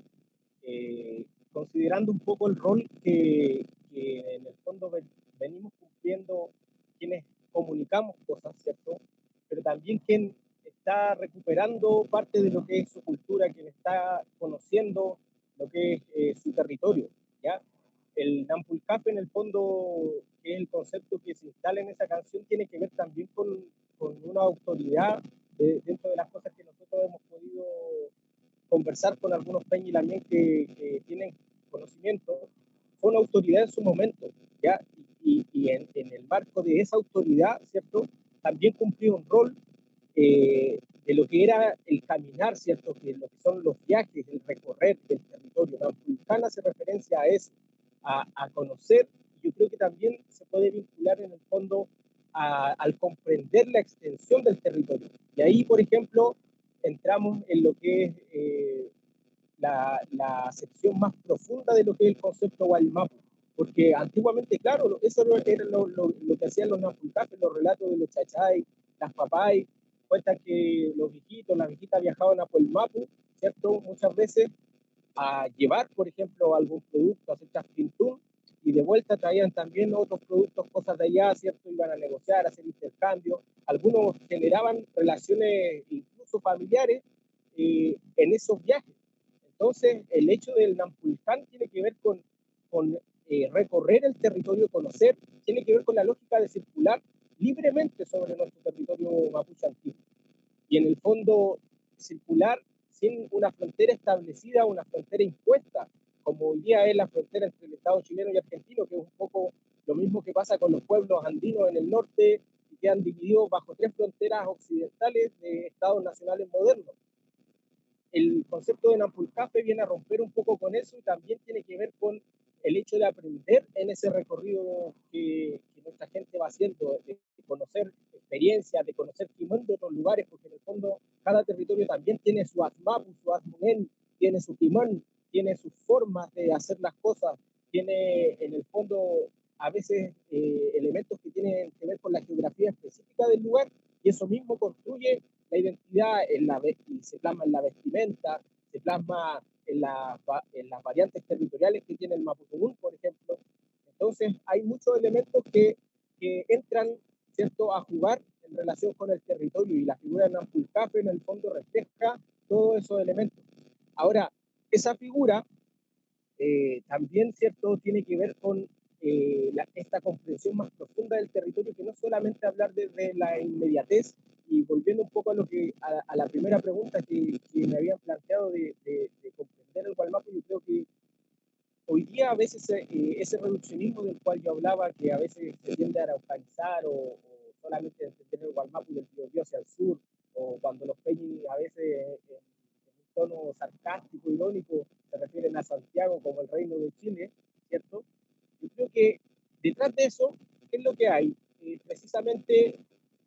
considerando un poco el rol que en el fondo venimos cumpliendo quienes comunicamos cosas, ¿cierto? Pero también quien está recuperando parte de lo que es su cultura, quien está conociendo lo que es su territorio, ¿ya? El Nampulcafe, en el fondo, que es el concepto que se instala en esa canción, tiene que ver también con una autoridad dentro de las cosas que nosotros hemos podido conversar con algunos peñilamien que tienen conocimiento, fue una autoridad en su momento, ¿ya? Y en el marco de esa autoridad, ¿cierto? También cumplió un rol de lo que era el caminar, ¿cierto? Que lo que son los viajes, el recorrer del territorio. La Nampulcán hace referencia a eso, a conocer, y yo creo que también se puede vincular en el fondo al comprender la extensión del territorio. Y ahí, por ejemplo, entramos en lo que es la sección más profunda de lo que es el concepto Guaymapu, porque antiguamente, claro, eso era lo que hacían los nampulcafes, los relatos de los chachay, las papay, cuentan que los viejitos, las viejitas viajaban a Puelmapu, ¿cierto? Muchas veces a llevar, por ejemplo, algún producto, a hacer chasquintún, y de vuelta traían también otros productos, cosas de allá, ¿cierto? Iban a negociar, a hacer intercambio. Algunos generaban relaciones incluso familiares en esos viajes. Entonces, el hecho del Nampulcán tiene que ver con recorrer el territorio, conocer, tiene que ver con la lógica de circular libremente sobre nuestro territorio mapuche antiguo. Y en el fondo, circular sin una frontera establecida, una frontera impuesta, como hoy día es la frontera entre el Estado chileno y argentino, que es un poco lo mismo que pasa con los pueblos andinos en el norte, y que han dividido bajo 3 fronteras occidentales de estados nacionales modernos. El concepto de Nampulcafe viene a romper un poco con eso y también tiene que ver con el hecho de aprender en ese recorrido que nuestra gente va haciendo, de conocer experiencias, de conocer Quimón de otros lugares, porque en el fondo cada territorio también tiene su Asmapu, su Asmunen, tiene su Quimón, tiene sus formas de hacer las cosas, tiene en el fondo a veces elementos que tienen que ver con la geografía específica del lugar, y eso mismo construye la identidad y se plasma en la vestimenta, se plasma en las variantes territoriales que tiene el Mapudungun, por ejemplo. Entonces, hay muchos elementos que entran, ¿cierto?, a jugar en relación con el territorio, y la figura de Nampulcafe en el fondo refleja todos esos elementos. Ahora, esa figura también, ¿cierto?, tiene que ver con esta comprensión más profunda del territorio, que no solamente hablar de la inmediatez, y volviendo un poco a la primera pregunta que me habían planteado de comprender el Gualmapu, yo creo que hoy día a veces ese reduccionismo del cual yo hablaba, que a veces se tiende a araucanizar o solamente entender el Gualmapu del Biobío hacia el sur, o cuando los peñis a veces en un tono sarcástico, irónico, se refieren a Santiago como el reino de Chile, ¿cierto? Yo creo que detrás de eso, ¿qué es lo que hay? Precisamente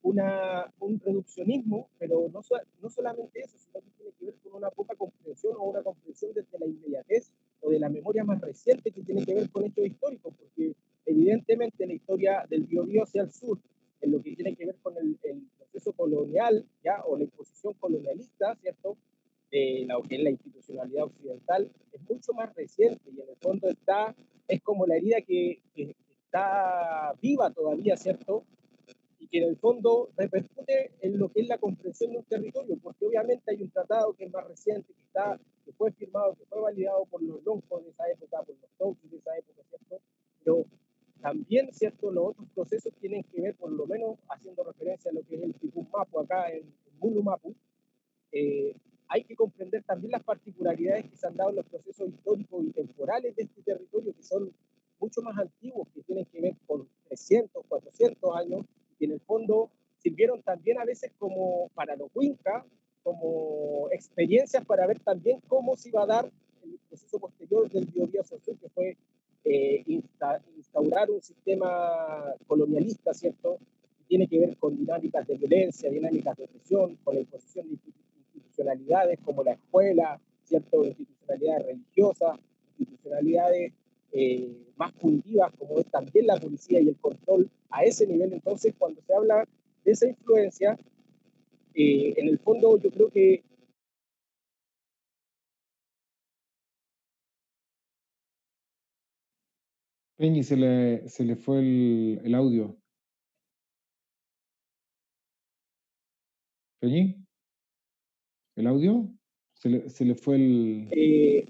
un reduccionismo, pero no solamente eso, sino que tiene que ver con una poca comprensión o una comprensión desde la inmediatez o de la memoria más reciente, que tiene que ver con hechos históricos, porque evidentemente la historia del Biobío hacia el sur, en lo que tiene que ver con el proceso colonial, ¿ya?, o la imposición colonialista, ¿cierto?, lo que es la institucionalidad occidental, es mucho más reciente, y en el fondo es como la herida que está viva todavía, ¿cierto?, y que en el fondo repercute en lo que es la comprensión de un territorio, porque obviamente hay un tratado que es más reciente, que fue firmado, que fue validado por los loncos de esa época, por los tautis de esa época, ¿cierto? Pero también, ¿cierto?, los otros procesos tienen que ver, por lo menos haciendo referencia a lo que es el Tipún Mapu acá en Mulu Mapu, hay que comprender también las particularidades que se han dado en los procesos históricos y temporales de este territorio, que son mucho más antiguos, que tienen que ver con 300, 400 años, que en el fondo sirvieron también a veces como para los Wincas, como experiencias para ver también cómo se iba a dar el proceso posterior del Biobío Sur, que fue instaurar un sistema colonialista, ¿cierto? Que tiene que ver con dinámicas de violencia, dinámicas de opresión, con la imposición de institucionalidades como la escuela, ¿cierto? Institucionalidades religiosas, institucionalidades más punitivas como es también la policía y el control a ese nivel. Entonces, cuando se habla de esa influencia, en el fondo yo creo que Peñi, se le fue el audio. Peñi, ¿el audio? Se le fue el...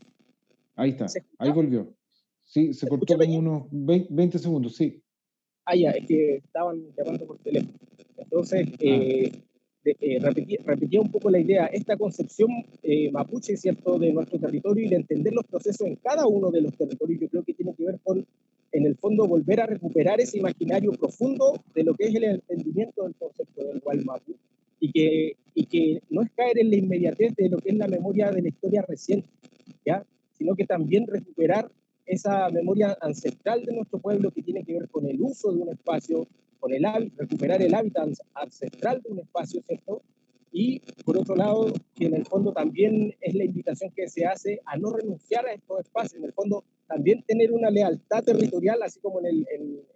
Ahí está, ahí volvió. Sí, se cortó como unos 20 segundos, sí. Ah, ya, es que estaban llamando por teléfono. Entonces, repetía un poco la idea, esta concepción mapuche, ¿cierto?, de nuestro territorio y de entender los procesos en cada uno de los territorios, yo creo que tiene que ver con, en el fondo, volver a recuperar ese imaginario profundo de lo que es el entendimiento del concepto del Gualmapu, y que no es caer en la inmediatez de lo que es la memoria de la historia reciente, ¿ya?, sino que también recuperar esa memoria ancestral de nuestro pueblo que tiene que ver con el uso de un espacio, con recuperar el hábitat ancestral de un espacio, ¿cierto? Y por otro lado, que en el fondo también es la invitación que se hace a no renunciar a estos espacios, en el fondo también tener una lealtad territorial, así como en el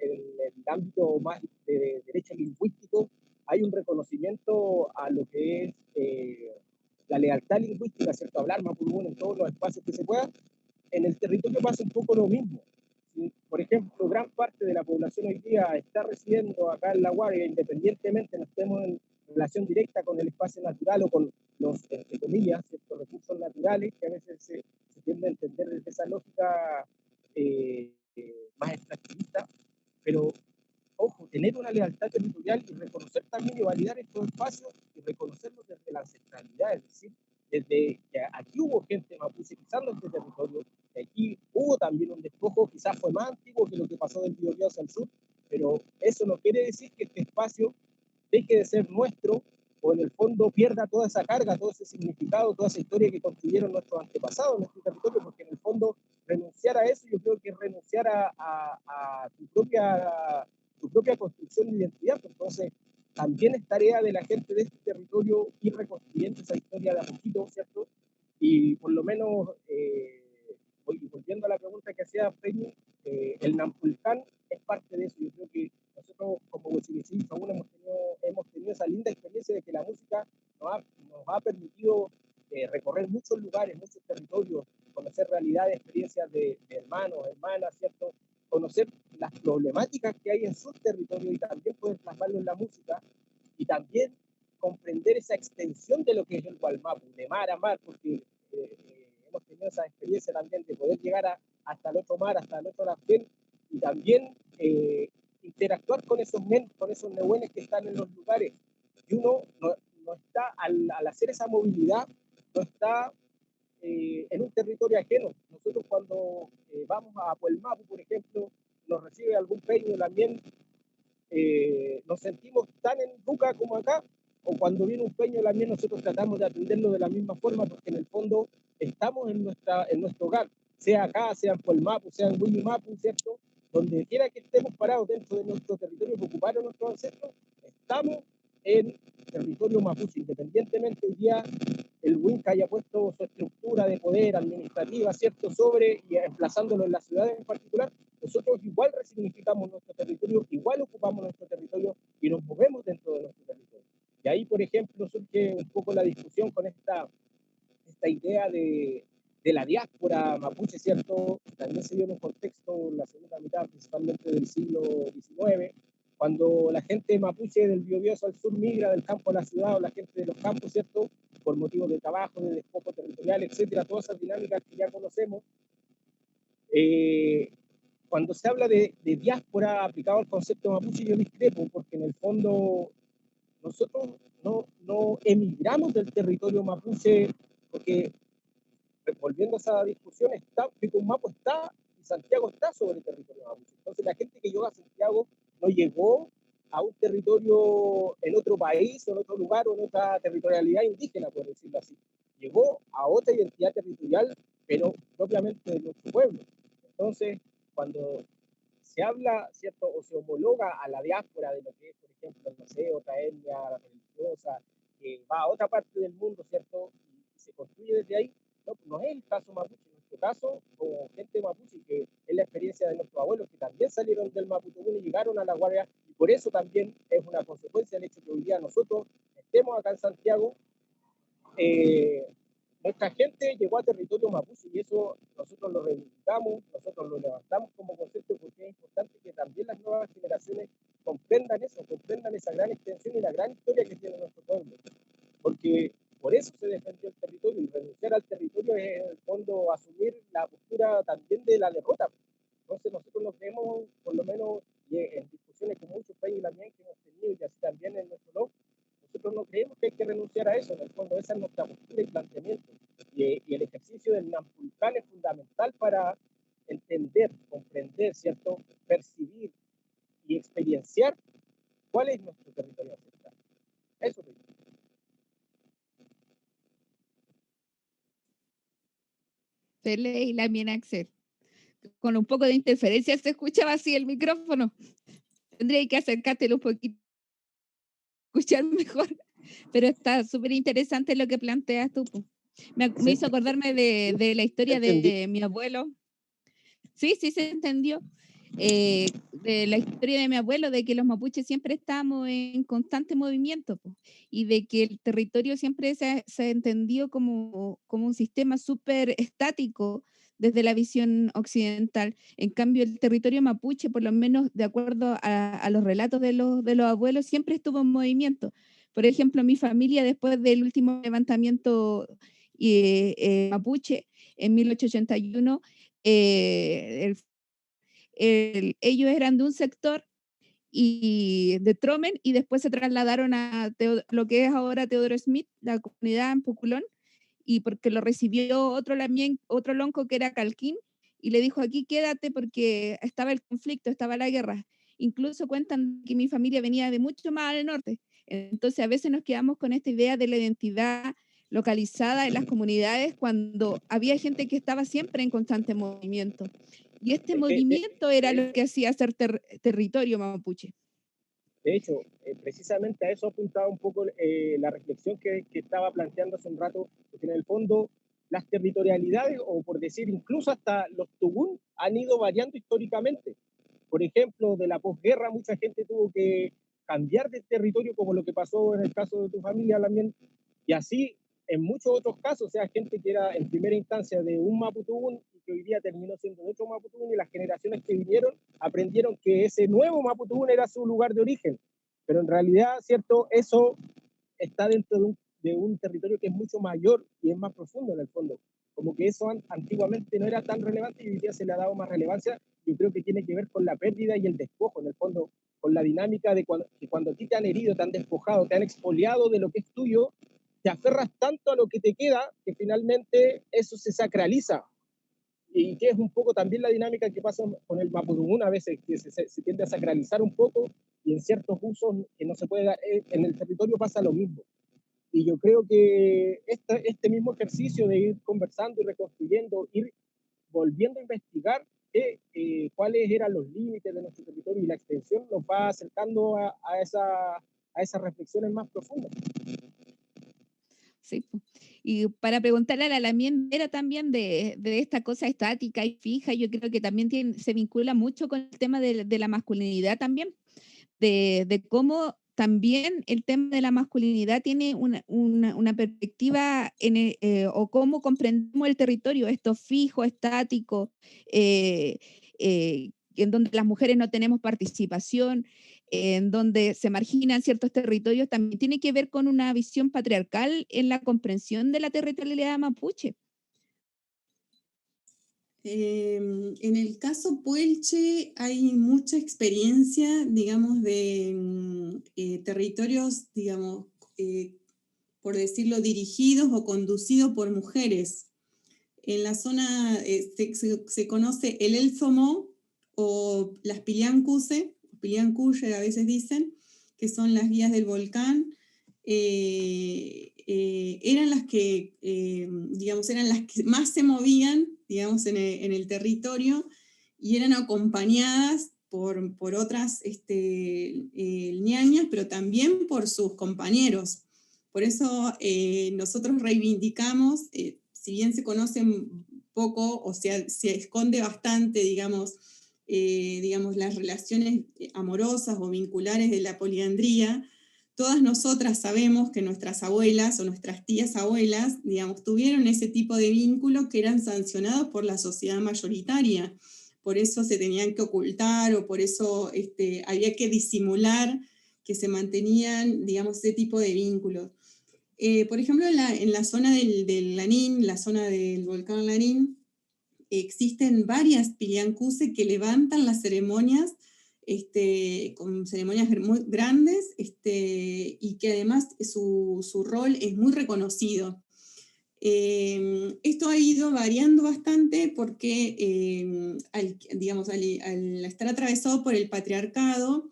ámbito más de derecho lingüístico, hay un reconocimiento a lo que es la lealtad lingüística, ¿cierto? Hablar mapudungun en todos los espacios que se pueda. En el territorio pasa un poco lo mismo. Por ejemplo, gran parte de la población hoy día está residiendo acá en La Guardia, independientemente no estemos en relación directa con el espacio natural o con los, entre comillas, ciertos recursos naturales, que a veces se tiende a entender desde esa lógica más extractivista, pero ojo, tener una lealtad territorial y reconocer también y validar estos espacios y reconocerlos desde la ancestralidad, es decir, desde que aquí hubo gente mapuche pisando este territorio, que aquí hubo también un despojo, quizás fue más antiguo que lo que pasó del Biobío hacia el sur, pero eso no quiere decir que este espacio deje de ser nuestro o en el fondo pierda toda esa carga, todo ese significado, toda esa historia que construyeron nuestros antepasados en nuestro territorio, porque en el fondo renunciar a eso yo creo que es renunciar a tu propia construcción de identidad. Entonces, también es tarea de la gente de este territorio ir reconstruyendo esa historia de a poquito, ¿cierto? Y por lo menos, volviendo a la pregunta que hacía Peñi, el Nampulcán es parte de eso. Yo creo que nosotros como Huachiquechí aún hemos tenido esa linda experiencia de que la música nos ha permitido recorrer muchos lugares, muchos territorios, conocer realidades, experiencias de hermanos, hermanas, ¿cierto? Conocer las problemáticas que hay en sus territorios y también poder plasmarlo en la música y también comprender esa extensión de lo que es el Gualmapu, de mar a mar, porque hemos tenido esa experiencia también de poder llegar hasta el otro mar, hasta el otro Arapén, y también interactuar con esos nehuenes que están en los lugares. Y uno no está, al hacer esa movilidad, no está en un territorio ajeno. Nosotros cuando vamos a Puelmapu, por ejemplo, nos recibe algún peño también, nos sentimos tan en Ruca como acá, o cuando viene un peño también nosotros tratamos de atenderlo de la misma forma, porque en el fondo estamos en nuestro hogar, sea acá, sea en Puelmapu, sea en Huillimapu, ¿cierto? Donde quiera que estemos parados dentro de nuestro territorio que ocuparon nuestros ancestros, estamos en territorio mapuche, independientemente hoy día el Winca haya puesto su estructura de poder administrativa, ¿cierto?, y emplazándolo en las ciudades en particular, nosotros igual resignificamos nuestro territorio, igual ocupamos nuestro territorio y nos movemos dentro de nuestro territorio. Y ahí, por ejemplo, surge un poco la discusión con esta idea de la diáspora mapuche, ¿cierto? También se dio en un contexto en la segunda mitad, principalmente del siglo XIX, cuando la gente mapuche del Biobío hacia el sur migra del campo a la ciudad, o la gente de los campos, ¿cierto? Por motivos de trabajo, de despojo territorial, etcétera, todas esas dinámicas que ya conocemos. Cuando se habla de diáspora aplicado al concepto mapuche, yo discrepo, porque en el fondo nosotros no emigramos del territorio mapuche, porque volviendo a esa discusión, Picumapo está y Santiago está sobre el territorio mapuche. Entonces la gente que llegó a Santiago no llegó a un territorio en otro país, o en otro lugar, o en otra territorialidad indígena, por decirlo así. Llegó a otra identidad territorial, pero propiamente de nuestro pueblo. Entonces, cuando se habla, ¿cierto?, o se homologa a la diáspora de lo que es, por ejemplo, no sé, otra etnia religiosa, que va a otra parte del mundo, ¿cierto?, y se construye desde ahí, no es el caso mapuche. En nuestro caso, como gente mapuche, que es la experiencia de nuestros abuelos, que también salieron del Mapudungun y llegaron a la Guardia, y por eso también es una consecuencia del hecho que hoy día nosotros estemos acá en Santiago. Nuestra gente llegó a territorio mapuche y eso nosotros lo reivindicamos, nosotros lo levantamos como concepto, porque es importante que también las nuevas generaciones comprendan eso, comprendan esa gran extensión y la gran historia que tiene nuestro pueblo. Porque por eso se defendió el territorio, y renunciar al territorio es en el fondo asumir la postura también de la derrota. Entonces nosotros nos creemos, por lo menos en discusiones con muchos países también que hemos tenido, y así también en nuestro blog, nosotros no creemos que hay que renunciar a eso. En el fondo esa es nuestra postura y planteamiento, y el ejercicio del Nampulcán es fundamental para entender, comprender, ¿cierto?, percibir y experienciar cuál es nuestro territorio ancestral. Eso es. Pele y la mía Axel. Con un poco de interferencia se escuchaba así el micrófono. Tendría que acercártelo un poquito, escuchar mejor. Pero está súper interesante lo que planteas tú. Me hizo acordarme de la historia de mi abuelo. Sí, se entendió. De la historia de mi abuelo, de que los mapuches siempre estábamos en constante movimiento, y de que el territorio siempre se entendió como un sistema súper estático desde la visión occidental. En cambio, el territorio mapuche, por lo menos de acuerdo a los relatos de los abuelos, siempre estuvo en movimiento. Por ejemplo, mi familia, después del último levantamiento mapuche, en 1881, ellos eran de un sector y de Tromen, y después se trasladaron a lo que es ahora Teodoro Smith, la comunidad en Puculón, y porque lo recibió otro lonco que era Calquín, y le dijo: aquí quédate porque estaba el conflicto, estaba la guerra. Incluso cuentan que mi familia venía de mucho más al norte. Entonces a veces nos quedamos con esta idea de la identidad localizada en las comunidades, cuando había gente que estaba siempre en constante movimiento. Y este movimiento era lo que hacía ser territorio mapuche. De hecho, precisamente a eso apuntaba un poco la reflexión que estaba planteando hace un rato, porque en el fondo las territorialidades, o por decir incluso hasta los tugún, han ido variando históricamente. Por ejemplo, de la posguerra mucha gente tuvo que cambiar de territorio, como lo que pasó en el caso de tu familia también, y así en muchos otros casos, o sea, gente que era en primera instancia de un maputugún y que hoy día terminó siendo de otro maputugún, y las generaciones que vinieron aprendieron que ese nuevo maputugún era su lugar de origen. Pero en realidad, ¿cierto?, eso está dentro de un territorio que es mucho mayor y es más profundo en el fondo. Como que eso antiguamente no era tan relevante y hoy día se le ha dado más relevancia. Yo creo que tiene que ver con la pérdida y el despojo, en el fondo, con la dinámica de cuando a ti te han herido, te han despojado, te han expoliado de lo que es tuyo, te aferras tanto a lo que te queda que finalmente eso se sacraliza. Y que es un poco también la dinámica que pasa con el mapudungún a veces, que se tiende a sacralizar un poco, y en ciertos usos que no se puede dar, en el territorio pasa lo mismo. Y yo creo que este mismo ejercicio de ir conversando y reconstruyendo, ir volviendo a investigar cuáles eran los límites de nuestro territorio y la extensión, nos va acercando a esas reflexiones más profundas. Sí. Y para preguntarle a la Lamien, era también de esta cosa estática y fija, yo creo que también se vincula mucho con el tema de la masculinidad también, de cómo también el tema de la masculinidad tiene una perspectiva o cómo comprendemos el territorio, esto fijo, estático, en donde las mujeres no tenemos participación, en donde se marginan ciertos territorios, también tiene que ver con una visión patriarcal en la comprensión de la territorialidad mapuche. En el caso Puelche hay mucha experiencia, digamos, de territorios, digamos, por decirlo, dirigidos o conducidos por mujeres. En la zona se conoce el Elzomo o las Piliancuse a veces dicen, que son las guías del volcán. Eran las que, digamos, eran las que más se movían, digamos, en el territorio, y eran acompañadas por otras ñañas, pero también por sus compañeros. Por eso nosotros reivindicamos, si bien se conocen poco, o sea, se esconde bastante, digamos, las relaciones amorosas o vinculares de la poliandría, todas nosotras sabemos que nuestras abuelas o nuestras tías abuelas, digamos, tuvieron ese tipo de vínculos que eran sancionados por la sociedad mayoritaria. Por eso se tenían que ocultar o por eso había que disimular que se mantenían, digamos, ese tipo de vínculos. Por ejemplo, en la zona del Lanín, la zona del volcán Lanín, existen varias Piliancuse que levantan las ceremonias, con ceremonias muy grandes, y que además su rol es muy reconocido. Esto ha ido variando bastante porque, al estar atravesado por el patriarcado,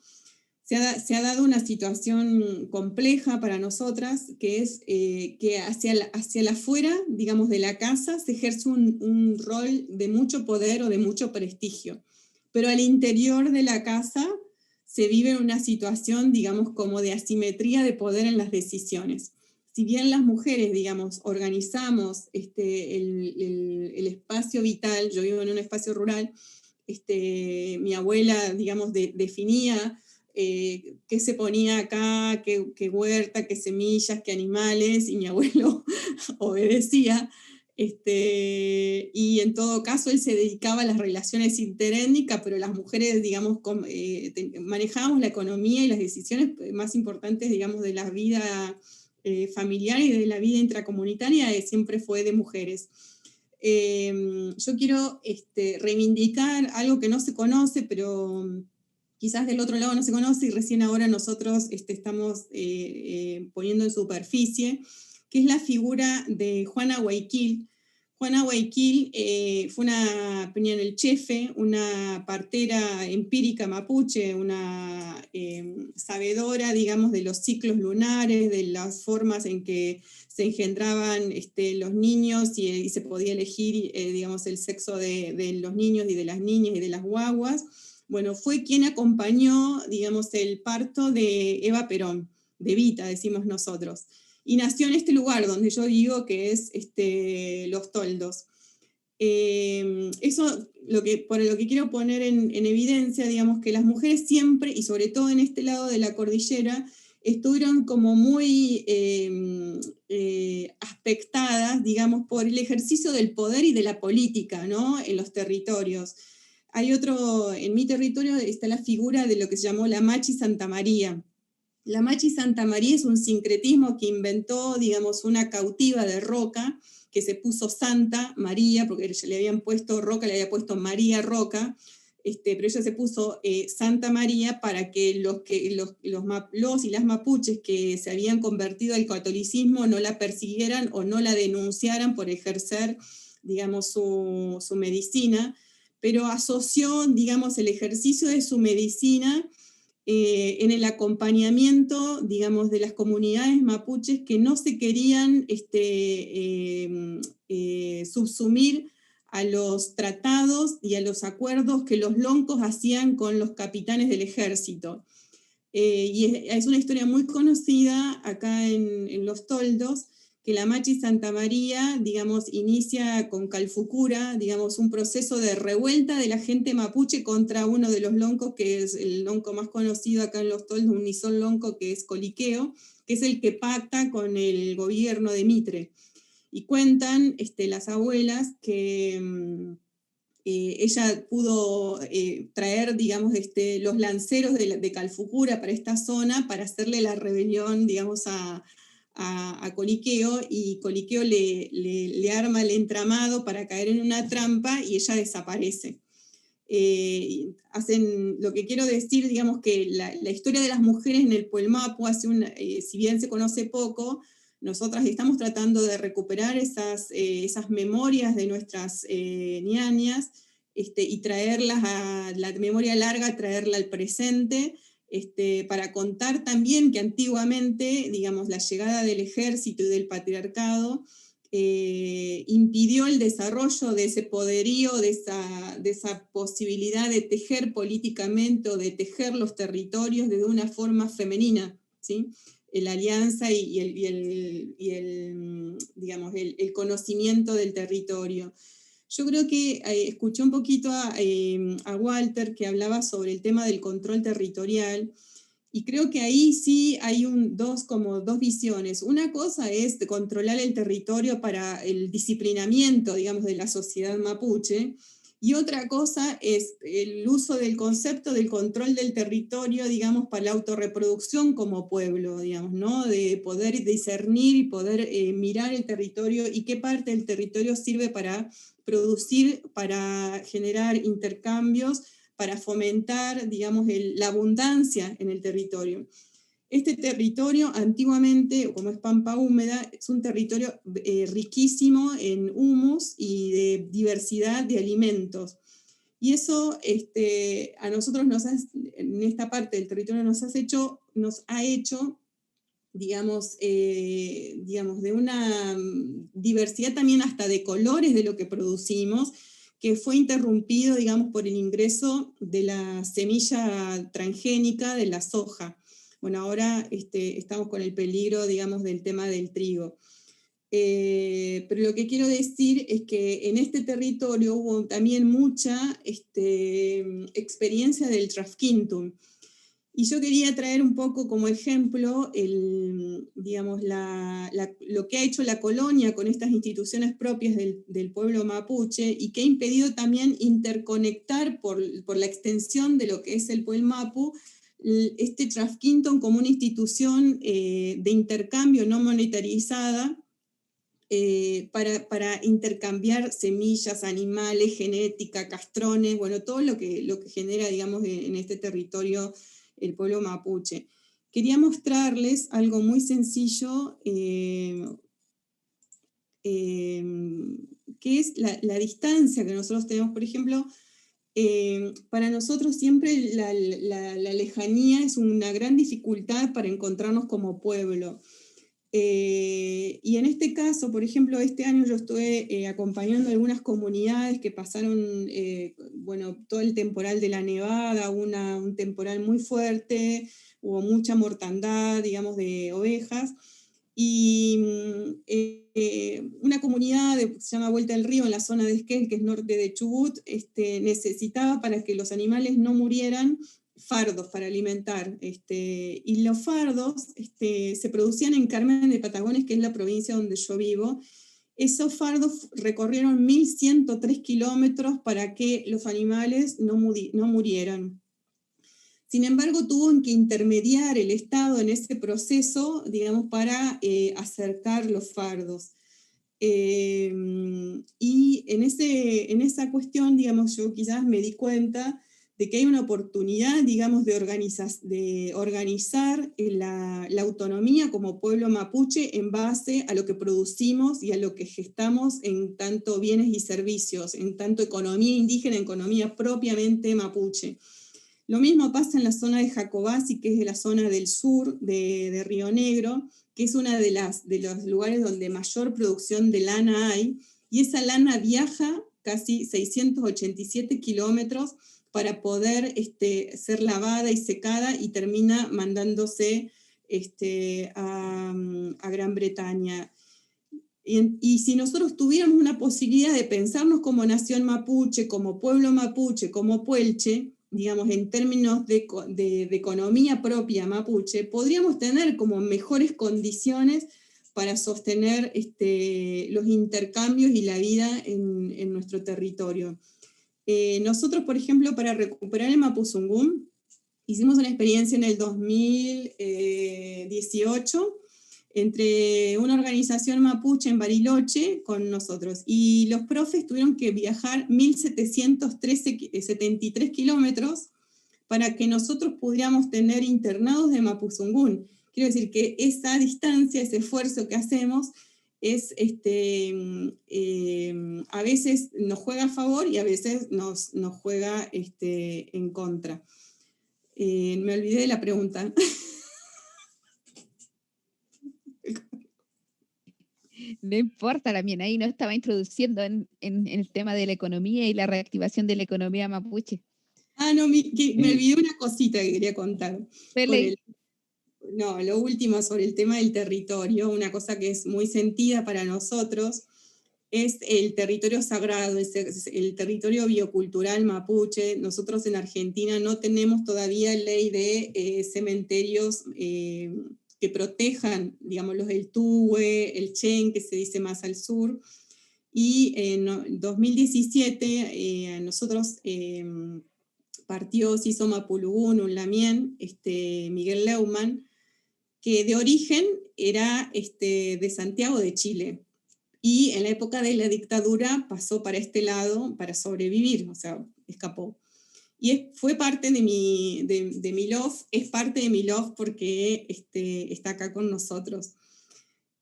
se ha dado una situación compleja para nosotras, que es que hacia la afuera, digamos, de la casa se ejerce un rol de mucho poder o de mucho prestigio, pero al interior de la casa se vive una situación, digamos, como de asimetría de poder en las decisiones. Si bien las mujeres, digamos, organizamos el espacio vital, yo vivo en un espacio rural, mi abuela, digamos, definía qué se ponía acá, qué huerta, qué semillas, qué animales, y mi abuelo obedecía. Y en todo caso él se dedicaba a las relaciones interétnicas, pero las mujeres, digamos, manejábamos la economía y las decisiones más importantes, digamos, de la vida familiar y de la vida intracomunitaria, siempre fue de mujeres. Yo quiero reivindicar algo que no se conoce, pero quizás del otro lado no se conoce y recién ahora nosotros estamos poniendo en superficie, que es la figura de Juana Guayquil. Juana Guayquil fue una Peña Chefe, una partera empírica mapuche, una sabedora, digamos, de los ciclos lunares, de las formas en que se engendraban los niños y se podía elegir, digamos, el sexo de los niños y de las niñas y de las guaguas. Bueno, fue quien acompañó, digamos, el parto de Eva Perón, de Evita, decimos nosotros. Y nació en este lugar donde yo digo que es Los Toldos. Eso, por lo que quiero poner en evidencia, digamos, que las mujeres siempre, y sobre todo en este lado de la cordillera, estuvieron como muy aspectadas, digamos, por el ejercicio del poder y de la política, ¿no?, en los territorios. Hay en mi territorio está la figura de lo que se llamó la Machi Santa María. La Machi Santa María es un sincretismo que inventó, digamos, una cautiva de Roca, que se puso Santa María, porque le habían puesto Roca, le había puesto María Roca, pero ella se puso Santa María para que los y las mapuches que se habían convertido al catolicismo no la persiguieran o no la denunciaran por ejercer, digamos, su medicina, pero asoció, digamos, el ejercicio de su medicina en el acompañamiento, digamos, de las comunidades mapuches que no se querían subsumir a los tratados y a los acuerdos que los loncos hacían con los capitanes del ejército. Y es una historia muy conocida acá en Los Toldos, que la Machi Santa María, digamos, inicia con Calfucura, digamos, un proceso de revuelta de la gente mapuche contra uno de los loncos, que es el lonco más conocido acá en Los Toldos, un nisón lonco, que es Coliqueo, que es el que pacta con el gobierno de Mitre. Y cuentan las abuelas que ella pudo traer, digamos, los lanceros de Calfucura para esta zona para hacerle la rebelión, digamos, a Coliqueo, y Coliqueo le arma el entramado para caer en una trampa y ella desaparece. Lo que quiero decir, digamos, que la historia de las mujeres en el Puelmapu, si bien se conoce poco, nosotras estamos tratando de recuperar esas memorias de nuestras ñañas, y traerlas a la memoria larga, traerla al presente, para contar también que antiguamente, digamos, la llegada del ejército y del patriarcado impidió el desarrollo de ese poderío, de esa posibilidad de tejer políticamente o de tejer los territorios de una forma femenina, ¿sí? La alianza y digamos, el conocimiento del territorio. Yo creo que escuché un poquito a Walter, que hablaba sobre el tema del control territorial, y creo que ahí sí hay dos visiones. Una cosa es de controlar el territorio para el disciplinamiento, digamos, de la sociedad mapuche, y otra cosa es el uso del concepto del control del territorio, digamos, para la autorreproducción como pueblo, digamos, ¿no? De poder discernir y poder mirar el territorio y qué parte del territorio sirve para producir, para generar intercambios, para fomentar, digamos, la abundancia en el territorio. Este territorio antiguamente, como es Pampa Húmeda, es un territorio riquísimo en humus y de diversidad de alimentos. Y eso a nosotros en esta parte del territorio nos ha hecho, digamos, de una diversidad también hasta de colores de lo que producimos, que fue interrumpido, digamos, por el ingreso de la semilla transgénica de la soja. Bueno, ahora estamos con el peligro, digamos, del tema del trigo. Pero lo que quiero decir es que en este territorio hubo también mucha experiencia del Trafquintum. Y yo quería traer un poco como ejemplo digamos, lo que ha hecho la colonia con estas instituciones propias del pueblo mapuche, y que ha impedido también interconectar por la extensión de lo que es el Puelmapu, este Trafquintum como una institución de intercambio no monetarizada, para intercambiar semillas, animales, genética, castrones, bueno, todo lo que genera, digamos, en este territorio el pueblo mapuche. Quería mostrarles algo muy sencillo, que es la distancia que nosotros tenemos. Por ejemplo, para nosotros siempre la lejanía es una gran dificultad para encontrarnos como pueblo. Y en este caso, por ejemplo, este año yo estuve acompañando algunas comunidades que pasaron, bueno, todo el temporal de la nevada, un temporal muy fuerte, hubo mucha mortandad, digamos, de ovejas, y una comunidad que se llama Vuelta del Río, en la zona de Esquel, que es norte de Chubut, necesitaba, para que los animales no murieran, fardos para alimentar, y los fardos se producían en Carmen de Patagones, que es la provincia donde yo vivo. Esos fardos recorrieron 1.103 kilómetros para que los animales no murieran. Sin embargo, tuvo que intermediar el Estado en ese proceso, digamos, para acercar los fardos. Y en esa cuestión, digamos, yo quizás me di cuenta de que hay una oportunidad, digamos, de organizar la autonomía como pueblo mapuche en base a lo que producimos y a lo que gestamos en tanto bienes y servicios, en tanto economía indígena, economía propiamente mapuche. Lo mismo pasa en la zona de Jacobasi, que es la zona del sur de Río Negro, que es uno de los lugares donde mayor producción de lana hay, y esa lana viaja casi 687 kilómetros para poder ser lavada y secada, y termina mandándose a Gran Bretaña. Y si nosotros tuviéramos una posibilidad de pensarnos como nación mapuche, como pueblo mapuche, como puelche, digamos, en términos de economía propia mapuche, podríamos tener como mejores condiciones para sostener los intercambios y la vida en nuestro territorio. Nosotros, por ejemplo, para recuperar el Mapuzungún, hicimos una experiencia en el 2018 entre una organización mapuche en Bariloche con nosotros, y los profes tuvieron que viajar 1.773 kilómetros para que nosotros pudiéramos tener internados de Mapuzungún. Quiero decir que esa distancia, ese esfuerzo que hacemos, es, a veces nos juega a favor y a veces nos juega en contra. Me olvidé de la pregunta. No importa, la mía ahí nos estaba introduciendo en el tema de la economía y la reactivación de la economía mapuche. No, me olvidé una cosita que quería contar. Lo último sobre el tema del territorio, una cosa que es muy sentida para nosotros, es el territorio sagrado, es el territorio biocultural mapuche. Nosotros en Argentina no tenemos todavía ley de cementerios que protejan, digamos, los del Tuwe, el Chen, que se dice más al sur. Y en 2017 nosotros partió, se hizo Mapulugún, un Lamien, Miguel Leumann, que de origen era de Santiago de Chile. Y en la época de la dictadura pasó para este lado para sobrevivir, o sea, escapó. Y fue parte de mi LOF, es parte de mi LOF porque está acá con nosotros.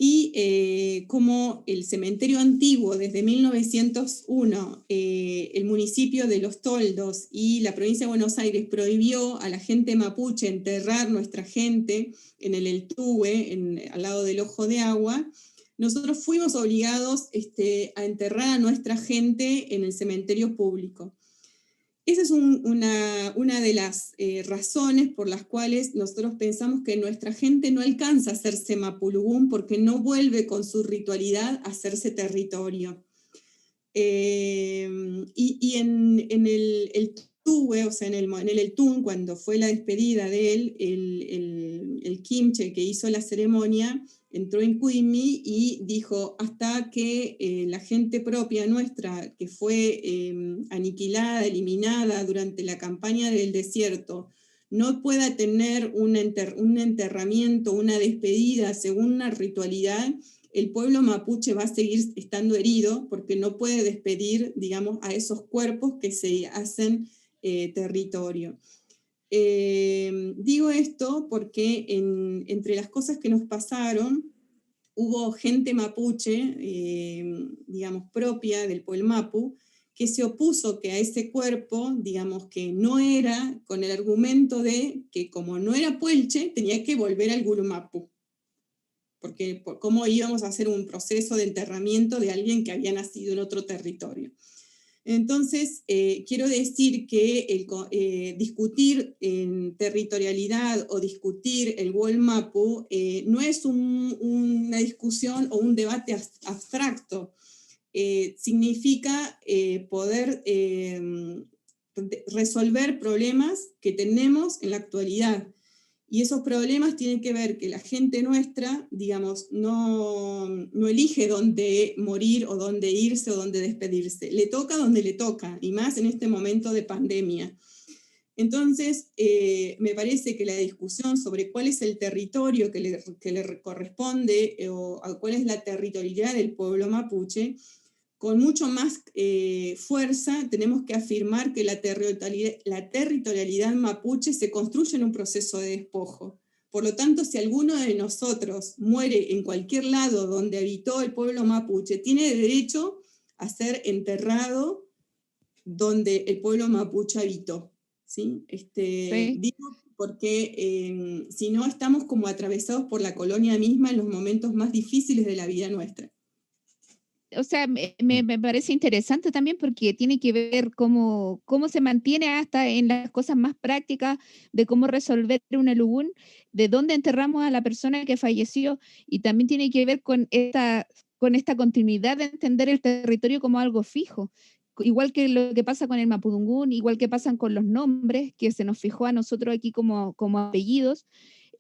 Y como el cementerio antiguo, desde 1901, el municipio de Los Toldos y la provincia de Buenos Aires prohibió a la gente mapuche enterrar nuestra gente en el Eltuwe, al lado del Ojo de Agua, nosotros fuimos obligados a enterrar a nuestra gente en el cementerio público. Esa es una de las razones por las cuales nosotros pensamos que nuestra gente no alcanza a hacerse Mapulugún porque no vuelve con su ritualidad a hacerse territorio. Y en el Tuwe, o sea, en el Eltún, cuando fue la despedida de él, el Kimche que hizo la ceremonia, entró en Cuimi y dijo, hasta que la gente propia nuestra, que fue aniquilada, eliminada durante la campaña del desierto, no pueda tener un enterramiento, una despedida según una ritualidad, el pueblo mapuche va a seguir estando herido porque no puede despedir, digamos, a esos cuerpos que se hacen territorio. Digo esto porque entre las cosas que nos pasaron, hubo gente mapuche, digamos, propia del pueblo mapu, que se opuso que a ese cuerpo, digamos, que no era, con el argumento de que como no era puelche, tenía que volver al Gulumapu. Porque cómo íbamos a hacer un proceso de enterramiento de alguien que había nacido en otro territorio. Entonces, quiero decir que discutir en territorialidad o discutir el Wolmapu no es una discusión o un debate abstracto. Significa poder resolver problemas que tenemos en la actualidad. Y esos problemas tienen que ver que la gente nuestra, digamos, no elige dónde morir o dónde irse o dónde despedirse. Le toca donde le toca, y más en este momento de pandemia. Entonces, me parece que la discusión sobre cuál es el territorio que le corresponde o cuál es la territorialidad del pueblo mapuche, con mucho más fuerza tenemos que afirmar que la territorialidad mapuche se construye en un proceso de despojo. Por lo tanto, si alguno de nosotros muere en cualquier lado donde habitó el pueblo mapuche, tiene derecho a ser enterrado donde el pueblo mapuche habitó. ¿Sí? Sí. Digo porque si no estamos como atravesados por la colonia misma en los momentos más difíciles de la vida nuestra. O sea, me parece interesante también porque tiene que ver cómo se mantiene hasta en las cosas más prácticas de cómo resolver un elugún, de dónde enterramos a la persona que falleció, y también tiene que ver con esta continuidad de entender el territorio como algo fijo. Igual que lo que pasa con el mapudungún, igual que pasan con los nombres, que se nos fijó a nosotros aquí como apellidos,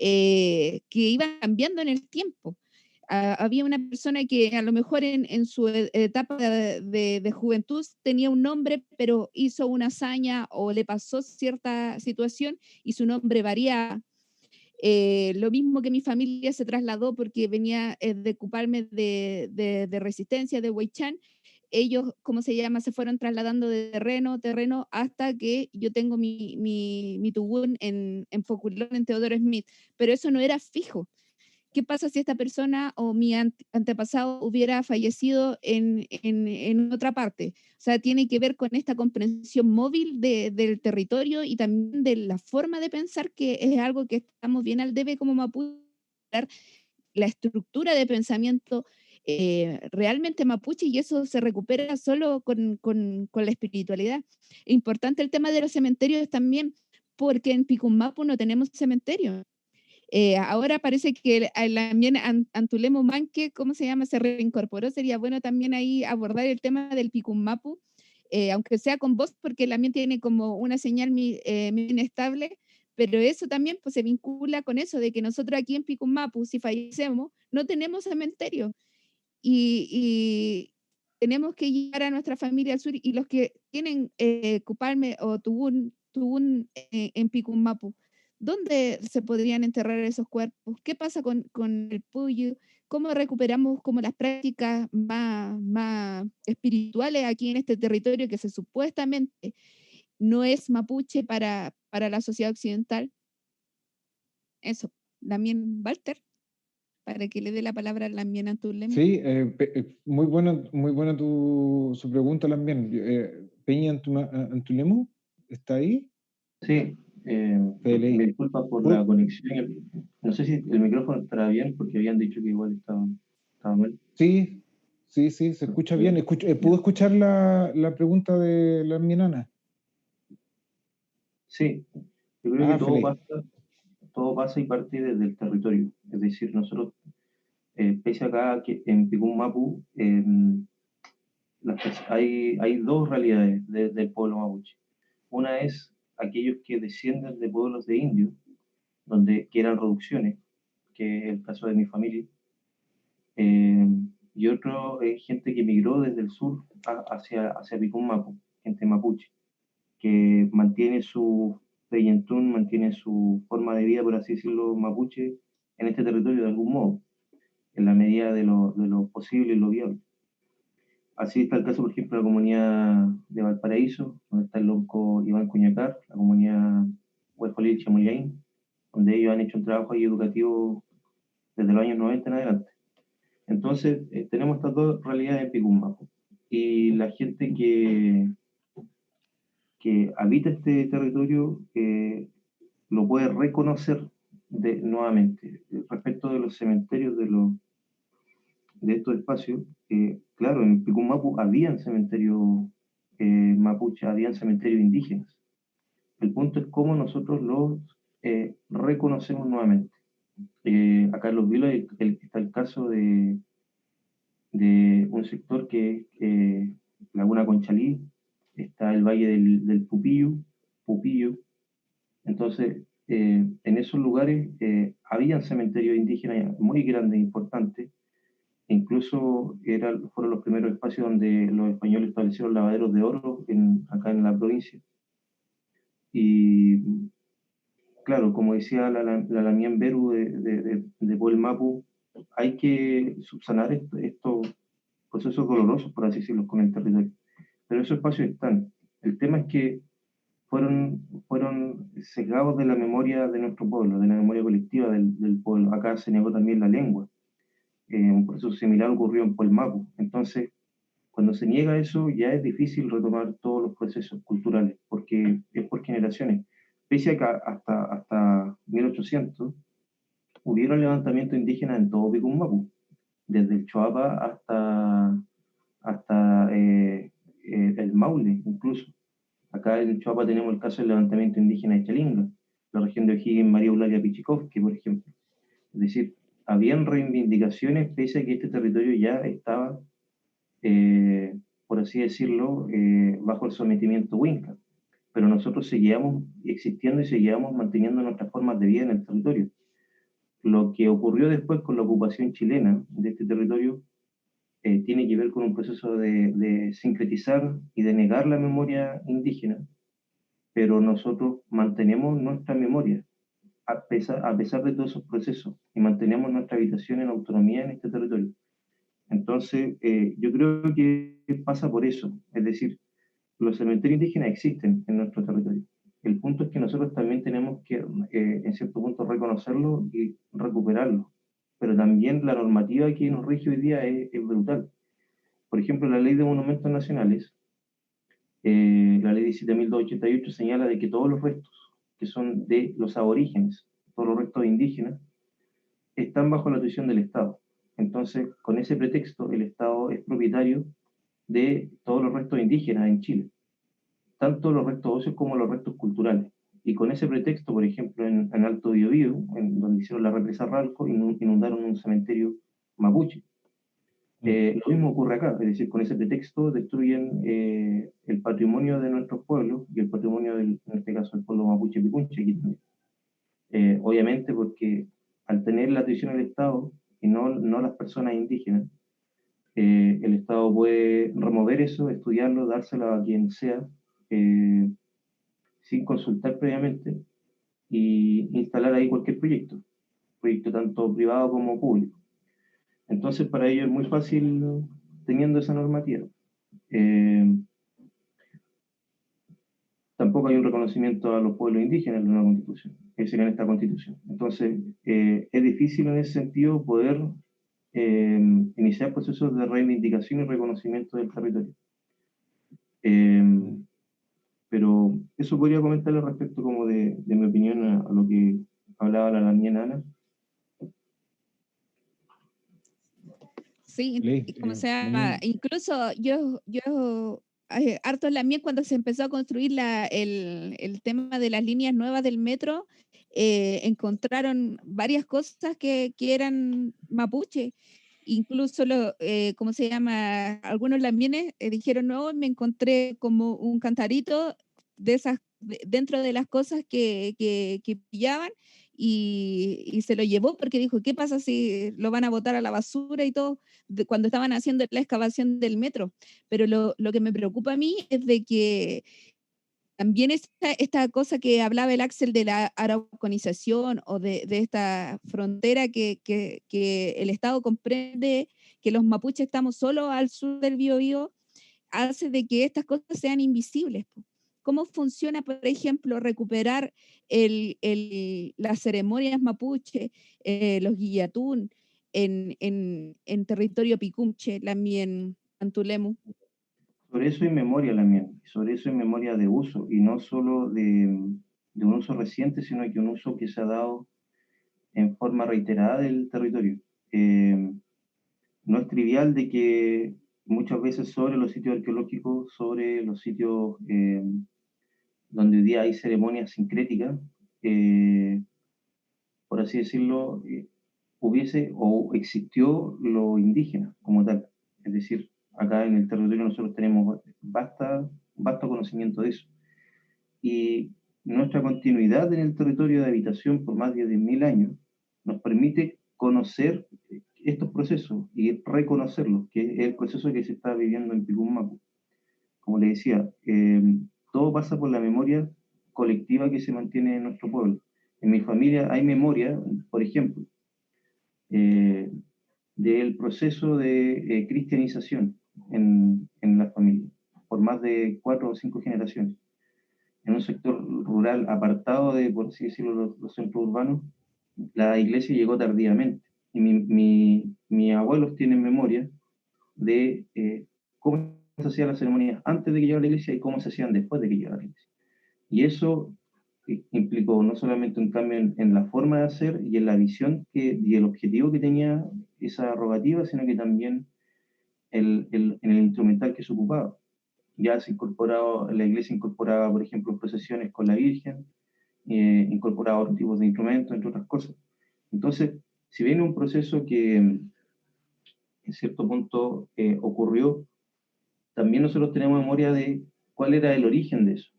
que iban cambiando en el tiempo. había una persona que a lo mejor en su etapa de juventud tenía un nombre, pero hizo una hazaña o le pasó cierta situación y su nombre variaba. Lo mismo que mi familia se trasladó porque venía de ocuparme de resistencia, de Huaychán. Ellos, ¿cómo se llama? Se fueron trasladando de terreno, hasta que yo tengo mi tugún en Foculón, en Teodoro Smith. Pero eso no era fijo. ¿Qué pasa si esta persona o mi antepasado hubiera fallecido en otra parte? O sea, tiene que ver con esta comprensión móvil del territorio y también de la forma de pensar, que es algo que estamos bien al debe como mapuche, la estructura de pensamiento realmente mapuche, y eso se recupera solo con la espiritualidad. Importante el tema de los cementerios también, porque en Picunmapu no tenemos cementerio. Ahora parece que también Antulemo Manque, ¿cómo se llama? Se reincorporó. Sería bueno también ahí abordar el tema del Picunmapu, aunque sea con voz, porque también tiene como una señal muy inestable, pero eso también pues, se vincula con eso, de que nosotros aquí en Picunmapu, si fallecemos, no tenemos cementerio. Y tenemos que llevar a nuestra familia al sur, y los que tienen Cupalme o Tubún en Picunmapu, ¿dónde se podrían enterrar esos cuerpos? ¿Qué pasa con el Puyo? ¿Cómo recuperamos como las prácticas más espirituales aquí en este territorio que supuestamente no es mapuche para la sociedad occidental? Eso, Lamien Walter, para que le dé la palabra a Lamien Antulemo. Sí, muy buena su pregunta también. Peña Antulemo, ¿está ahí? Sí, Feli. me disculpa por la conexión. No sé si el micrófono estará bien, porque habían dicho que igual estaba mal. Sí, se escucha bien. ¿Pudo escuchar la pregunta de la minana? Sí, yo creo que Feli. todo pasa y parte desde el territorio. Es decir, nosotros, pese acá que en Picunmapu, hay dos realidades del pueblo mapuche. Una es aquellos que descienden de pueblos de indios, que eran reducciones, que es el caso de mi familia, y otro es gente que migró desde el sur hacia Picunmapu, gente mapuche, que mantiene su peyentún, mantiene su forma de vida, por así decirlo, mapuche, en este territorio de algún modo, en la medida de lo posible y lo viable. Así está el caso, por ejemplo, de la comunidad de Valparaíso, donde está el lonco Iván Cuñacar, la comunidad Huejolil Chamoyain, donde ellos han hecho un trabajo ahí educativo desde los años 90 en adelante. Entonces, tenemos estas dos realidades en Picunmapu. Y la gente que habita este territorio lo puede reconocer nuevamente. Respecto de los cementerios de estos espacios, claro, en Picunmapu habían cementerios mapuche, habían cementerios indígenas. El punto es cómo nosotros los reconocemos nuevamente. Acá en Los Vilos está el caso de un sector que es Laguna Conchalí, está el Valle del Pupillo. Entonces, en esos lugares habían cementerios indígenas muy grandes e importantes. Incluso fueron los primeros espacios donde los españoles establecieron lavaderos de oro acá en la provincia. Y claro, como decía la Lamien Beru de Puelmapu, hay que subsanar estos procesos dolorosos, por así decirlo, con el territorio. Pero esos espacios están. El tema es que fueron sesgados de la memoria de nuestro pueblo, de la memoria colectiva del pueblo. Acá se negó también la lengua. Un proceso similar ocurrió en Puelmapu. Entonces, cuando se niega eso, ya es difícil retomar todos los procesos culturales, porque es por generaciones. Pese a que hasta 1800 hubieron levantamientos indígenas en todo Picunmapu, desde el Choapa hasta el Maule, incluso. Acá en Choapa tenemos el caso del levantamiento indígena de Chalinga, la región de O'Higgins, María Eulalia Pichikovsky, por ejemplo. Es decir, habían reivindicaciones pese a que este territorio ya estaba, por así decirlo, bajo el sometimiento Winca. Pero nosotros seguíamos existiendo y seguíamos manteniendo nuestras formas de vida en el territorio. Lo que ocurrió después con la ocupación chilena de este territorio tiene que ver con un proceso de sincretizar y de negar la memoria indígena, pero nosotros mantenemos nuestra memoria a pesar de todos esos procesos y mantenemos nuestra habitación en autonomía en este territorio. Entonces, yo creo que pasa por eso, es decir, los cementerios indígenas existen en nuestro territorio. El punto es que nosotros también tenemos que, en cierto punto, reconocerlo y recuperarlo. Pero también la normativa que nos rige hoy día es brutal. Por ejemplo, la Ley de Monumentos Nacionales, la Ley 17.288, señala de que todos los restos que son de los aborígenes, todos los restos indígenas, están bajo la tuición del Estado. Entonces, con ese pretexto, el Estado es propietario de todos los restos indígenas en Chile, tanto los restos óseos como los restos culturales. Y con ese pretexto, por ejemplo, en Alto Biobío, donde hicieron la represa Ralco, inundaron un cementerio mapuche. Lo mismo ocurre acá, es decir, con ese pretexto destruyen el patrimonio de nuestros pueblos y el patrimonio, en este caso, del pueblo mapuche Picunche, aquí también. Obviamente porque al tener la atribución del Estado y no las personas indígenas, el Estado puede remover eso, estudiarlo, dárselo a quien sea, sin consultar previamente, y instalar ahí cualquier proyecto tanto privado como público. Entonces, para ellos es muy fácil teniendo esa normativa. Tampoco hay un reconocimiento a los pueblos indígenas en la nueva constitución, que sería en esta constitución. Entonces, es difícil en ese sentido poder iniciar procesos de reivindicación y reconocimiento del territorio. Pero eso podría comentarle respecto como de mi opinión a lo que hablaba la niña Ana. Sí, como sea, incluso yo harto en la mía cuando se empezó a construir el tema de las líneas nuevas del metro, encontraron varias cosas que eran mapuche. Incluso, ¿cómo se llama? Algunos lamienes dijeron, no, me encontré como un cantarito de esas, dentro de las cosas que pillaban y se lo llevó porque dijo, ¿qué pasa si lo van a botar a la basura y todo? Cuando estaban haciendo la excavación del metro. Pero lo que me preocupa a mí es de que también esta cosa que hablaba el Axel de la araucanización o de esta frontera que el Estado comprende que los mapuches estamos solo al sur del Biobío, hace de que estas cosas sean invisibles. ¿Cómo funciona, por ejemplo, recuperar las ceremonias mapuche, los guillatún, en territorio picunche, también Antulemu? Sobre eso hay memoria también, sobre eso hay memoria de uso, y no solo de un uso reciente, sino que un uso que se ha dado en forma reiterada del territorio. No es trivial de que muchas veces sobre los sitios arqueológicos, sobre los sitios donde hoy día hay ceremonias sincréticas, por así decirlo, hubiese o existió lo indígena como tal. Es decir, acá en el territorio nosotros tenemos vasto conocimiento de eso. Y nuestra continuidad en el territorio de habitación por más de 10.000 años nos permite conocer estos procesos y reconocerlos, que es el proceso que se está viviendo en Picún Mapu. Como le decía, todo pasa por la memoria colectiva que se mantiene en nuestro pueblo. En mi familia hay memoria, por ejemplo, del proceso de cristianización en la familia, por más de 4 o 5 generaciones. En un sector rural apartado de, por así decirlo, los centros urbanos, la iglesia llegó tardíamente. Y mis abuelos tienen memoria de cómo se hacían las ceremonias antes de que llegara la iglesia y cómo se hacían después de que llegara la iglesia. Y eso implicó no solamente un cambio en la forma de hacer y en la visión y el objetivo que tenía esa rogativa, sino que también en el instrumental que se ocupaba. Ya la iglesia incorporaba, por ejemplo, procesiones con la Virgen, incorporaba otros tipos de instrumentos, entre otras cosas. Entonces, si bien un proceso que en cierto punto ocurrió, también nosotros tenemos memoria de cuál era el origen de eso,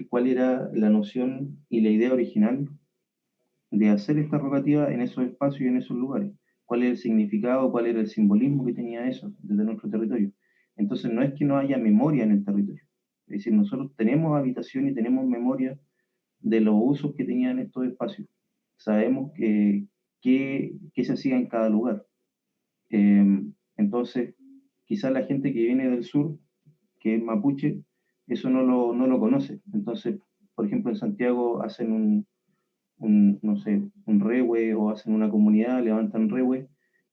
cuál era la noción y la idea original de hacer esta rogativa en esos espacios y en esos lugares. ¿Cuál es el significado, cuál era el simbolismo que tenía eso desde nuestro territorio? Entonces no es que no haya memoria en el territorio. Es decir, nosotros tenemos habitación y tenemos memoria de los usos que tenían estos espacios. Sabemos qué se hacía en cada lugar. Entonces, quizás la gente que viene del sur, que es mapuche, eso no lo conoce. Entonces, por ejemplo, en Santiago hacen no sé, un rehue o hacen una comunidad, levantan rehue,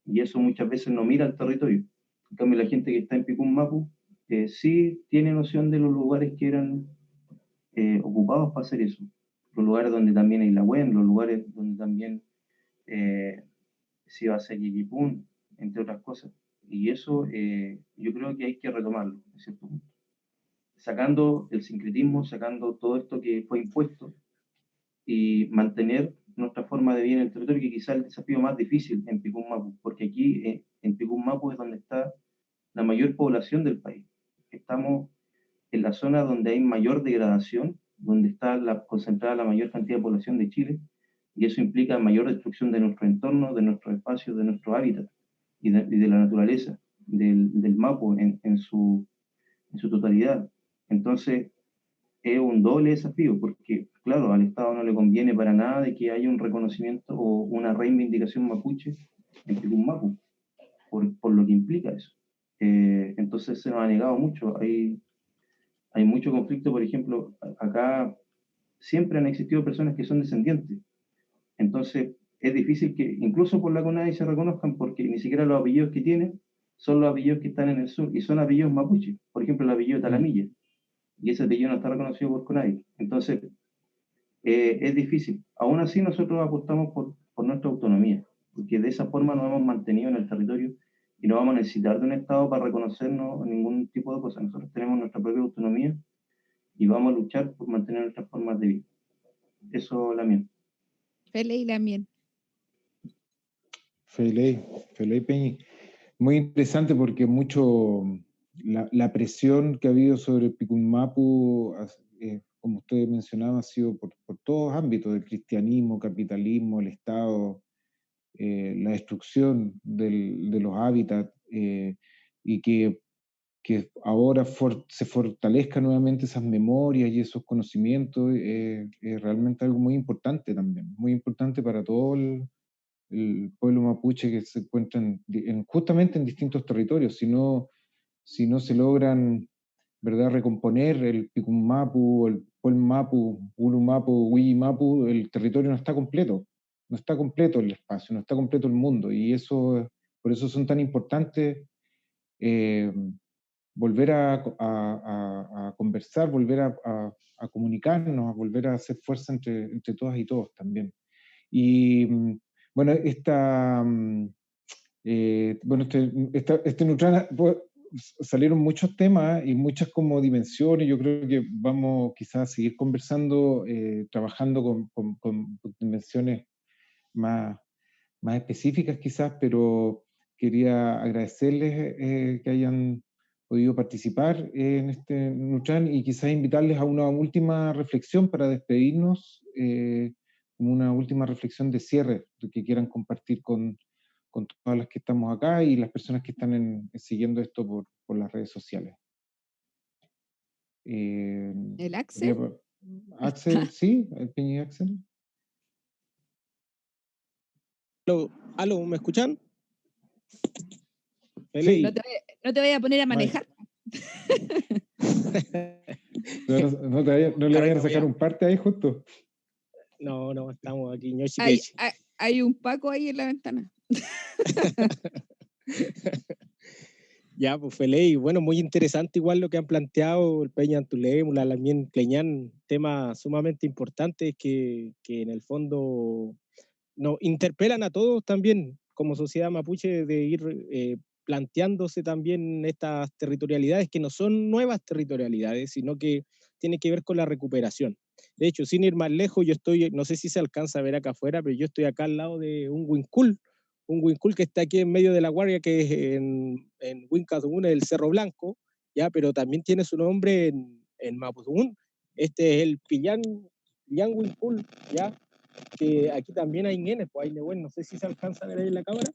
y eso muchas veces no mira al territorio. En cambio, la gente que está en Picún Mapu sí tiene noción de los lugares que eran ocupados para hacer eso. Los lugares donde también hay la WEN, los lugares donde también se iba a hacer Yiquipún, entre otras cosas. Y eso yo creo que hay que retomarlo, en cierto punto. Sacando el sincretismo, sacando todo esto que fue impuesto y mantener nuestra forma de vida en el territorio, que quizá es el desafío más difícil en Picún Mapu, porque aquí en Picún Mapu es donde está la mayor población del país. Estamos en la zona donde hay mayor degradación, donde está concentrada la mayor cantidad de población de Chile, y eso implica mayor destrucción de nuestro entorno, de nuestros espacios, de nuestro hábitat y de la naturaleza, del Mapu en su totalidad. Entonces, es un doble desafío, porque, claro, al Estado no le conviene para nada de que haya un reconocimiento o una reivindicación mapuche en Picún Mapu, por lo que implica eso. Entonces se nos ha negado mucho. Hay mucho conflicto, por ejemplo, acá siempre han existido personas que son descendientes. Entonces es difícil que, incluso por la CONADI, se reconozcan, porque ni siquiera los apellidos que tienen son los apellidos que están en el sur, y son apellidos mapuche. Por ejemplo, el apellido Talamilla, y ese apellido no está reconocido por CONADI. Entonces, es difícil. Aún así, nosotros apostamos por nuestra autonomía, porque de esa forma nos hemos mantenido en el territorio y no vamos a necesitar de un Estado para reconocernos ningún tipo de cosa. Nosotros tenemos nuestra propia autonomía y vamos a luchar por mantener nuestras formas de vida. Eso, la mía. Fele y la miel. Feley Peñi. Muy interesante porque mucho la presión que ha habido sobre Picún Mapu, como usted mencionaba, ha sido por todos ámbitos, del cristianismo, capitalismo, el Estado, la destrucción de los hábitats, y que ahora se fortalezcan nuevamente esas memorias y esos conocimientos, es realmente algo muy importante también, muy importante para todo el pueblo mapuche que se encuentra justamente en distintos territorios. Si no se logran, ¿verdad?, recomponer el Picún Mapu, el Puelm Mapu, Ulu Mapu, Huilli Mapu, el territorio no está completo el espacio, no está completo el mundo, y por eso son tan importantes volver a conversar, volver a comunicarnos, a volver a hacer fuerza entre todas y todos también. Y bueno, este Nutrana, pues, salieron muchos temas y muchas como dimensiones. Yo creo que vamos quizás a seguir conversando, trabajando con dimensiones más específicas quizás, pero quería agradecerles que hayan podido participar en este Nutran, y quizás invitarles a una última reflexión para despedirnos, una última reflexión de cierre que quieran compartir con todas las que estamos acá y las personas que están siguiendo esto por las redes sociales. ¿El Axel? Axel, sí, el Peñi Axel. ¿Aló, me escuchan? Sí. No te vayas a poner a manejar. No le vayan a sacar un parte ahí justo. No, estamos aquí. Hay un Paco ahí en la ventana. Ya, pues Feley, bueno, muy interesante igual lo que han planteado el Peña Antulem, la Lamien Cleñán, temas sumamente importantes que en el fondo nos interpelan a todos también como sociedad mapuche, de ir planteándose también estas territorialidades que no son nuevas territorialidades, sino que tienen que ver con la recuperación. De hecho, sin ir más lejos, yo estoy, no sé si se alcanza a ver acá afuera, pero yo estoy acá al lado de un Huincul que está aquí en medio de la Guardia, que es en Huincazugún, el Cerro Blanco, ya, pero también tiene su nombre en Mapudungún. Este es el Pillán Huincul, ya, que aquí también hay ñenes, pues hay Nehuen, no sé si se alcanza a ver ahí en la cámara.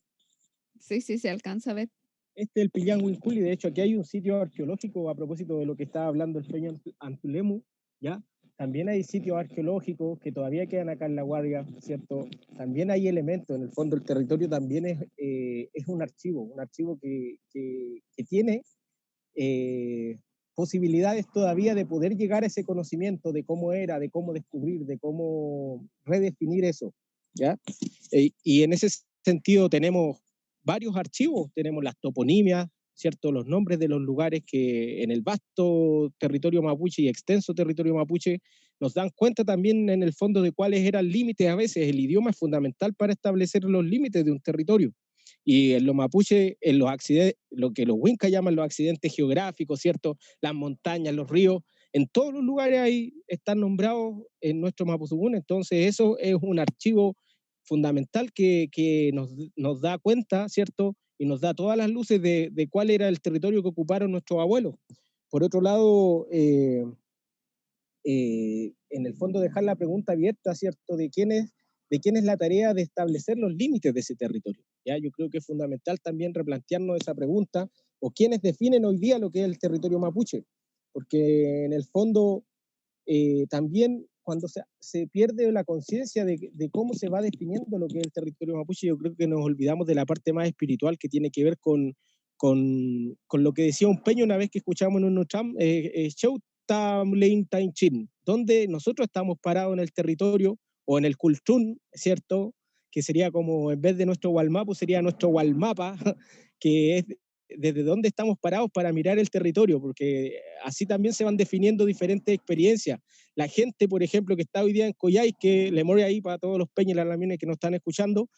Sí, se alcanza a ver. Este es el Pillán Huincul, y de hecho aquí hay un sitio arqueológico a propósito de lo que estaba hablando el Peña Antulemu, ¿ya? También hay sitios arqueológicos que todavía quedan acá en La Guardia, ¿cierto? También hay elementos, en el fondo el territorio también es un archivo que tiene posibilidades todavía de poder llegar a ese conocimiento de cómo era, de cómo descubrir, de cómo redefinir eso, ¿ya? Y en ese sentido tenemos varios archivos, tenemos las toponimias, ¿cierto? Los nombres de los lugares que en el vasto territorio mapuche y extenso territorio mapuche nos dan cuenta también en el fondo de cuáles eran límites a veces. El idioma es fundamental para establecer los límites de un territorio. Y en los mapuche, en los accidentes, lo que los Wincas llaman los accidentes geográficos, ¿cierto? Las montañas, los ríos, en todos los lugares ahí están nombrados en nuestro Mapuzungún. Entonces eso es un archivo fundamental que nos da cuenta, ¿cierto? Y nos da todas las luces de cuál era el territorio que ocuparon nuestros abuelos. Por otro lado, en el fondo dejar la pregunta abierta, ¿cierto? De quién es la tarea de establecer los límites de ese territorio. ¿Ya? Yo creo que es fundamental también replantearnos esa pregunta, o quiénes definen hoy día lo que es el territorio mapuche, porque en el fondo también cuando se pierde la conciencia de cómo se va definiendo lo que es el territorio mapuche, yo creo que nos olvidamos de la parte más espiritual que tiene que ver con lo que decía un peño una vez que escuchamos en un show, donde nosotros estamos parados en el territorio o en el Kultún, ¿cierto? Que sería como, en vez de nuestro Walmapu, sería nuestro Walmapa, que es desde dónde estamos parados para mirar el territorio, porque así también se van definiendo diferentes experiencias. La gente, por ejemplo, que está hoy día en Coyhai, que le muere ahí para todos los peñas y las lamiones que nos están escuchando,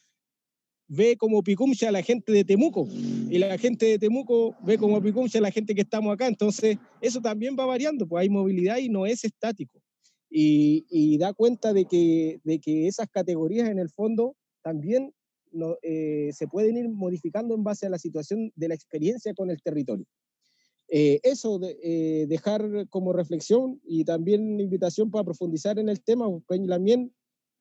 ve como Picumcha a la gente de Temuco, y la gente de Temuco ve como Picumcha a la gente que estamos acá. Entonces eso también va variando, pues hay movilidad y no es estático, y da cuenta de que esas categorías en el fondo también se pueden ir modificando en base a la situación de la experiencia con el territorio. Eso dejar como reflexión y también invitación para profundizar en el tema, también,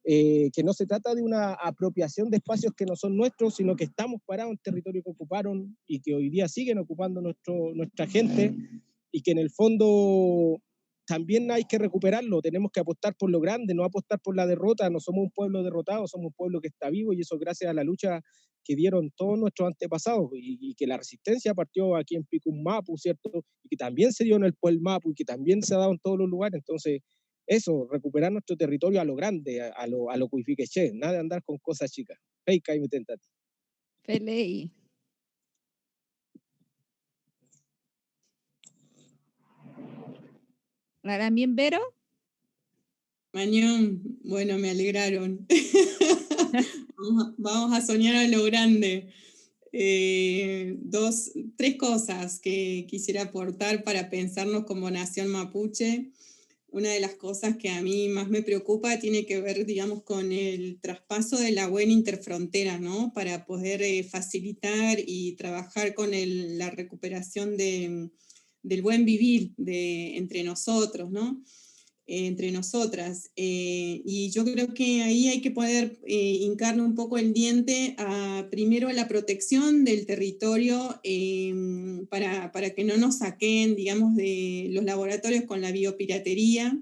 que no se trata de una apropiación de espacios que no son nuestros, sino que estamos parados en territorio que ocuparon y que hoy día siguen ocupando nuestra gente, y que en el fondo también hay que recuperarlo. Tenemos que apostar por lo grande, no apostar por la derrota. No somos un pueblo derrotado, somos un pueblo que está vivo, y eso gracias a la lucha que dieron todos nuestros antepasados, y que la resistencia partió aquí en Picummapu, ¿cierto? Y que también se dio en el Pueblo Mapu, y que también se ha dado en todos los lugares. Entonces, eso, recuperar nuestro territorio a lo grande, a lo cuifiqueché, nada de andar con cosas chicas. Peica y metentati. Pelei. ¿También, Vero? Mañón, bueno, me alegraron. Vamos a soñar a lo grande. Tres cosas que quisiera aportar para pensarnos como nación mapuche. Una de las cosas que a mí más me preocupa tiene que ver, digamos, con el traspaso de la buena interfrontera, ¿no? Para poder facilitar y trabajar con la recuperación del buen vivir entre nosotros, ¿no? Entre nosotras. Y yo creo que ahí hay que poder hincarle un poco el diente primero a la protección del territorio, para que no nos saquen, digamos, de los laboratorios con la biopiratería.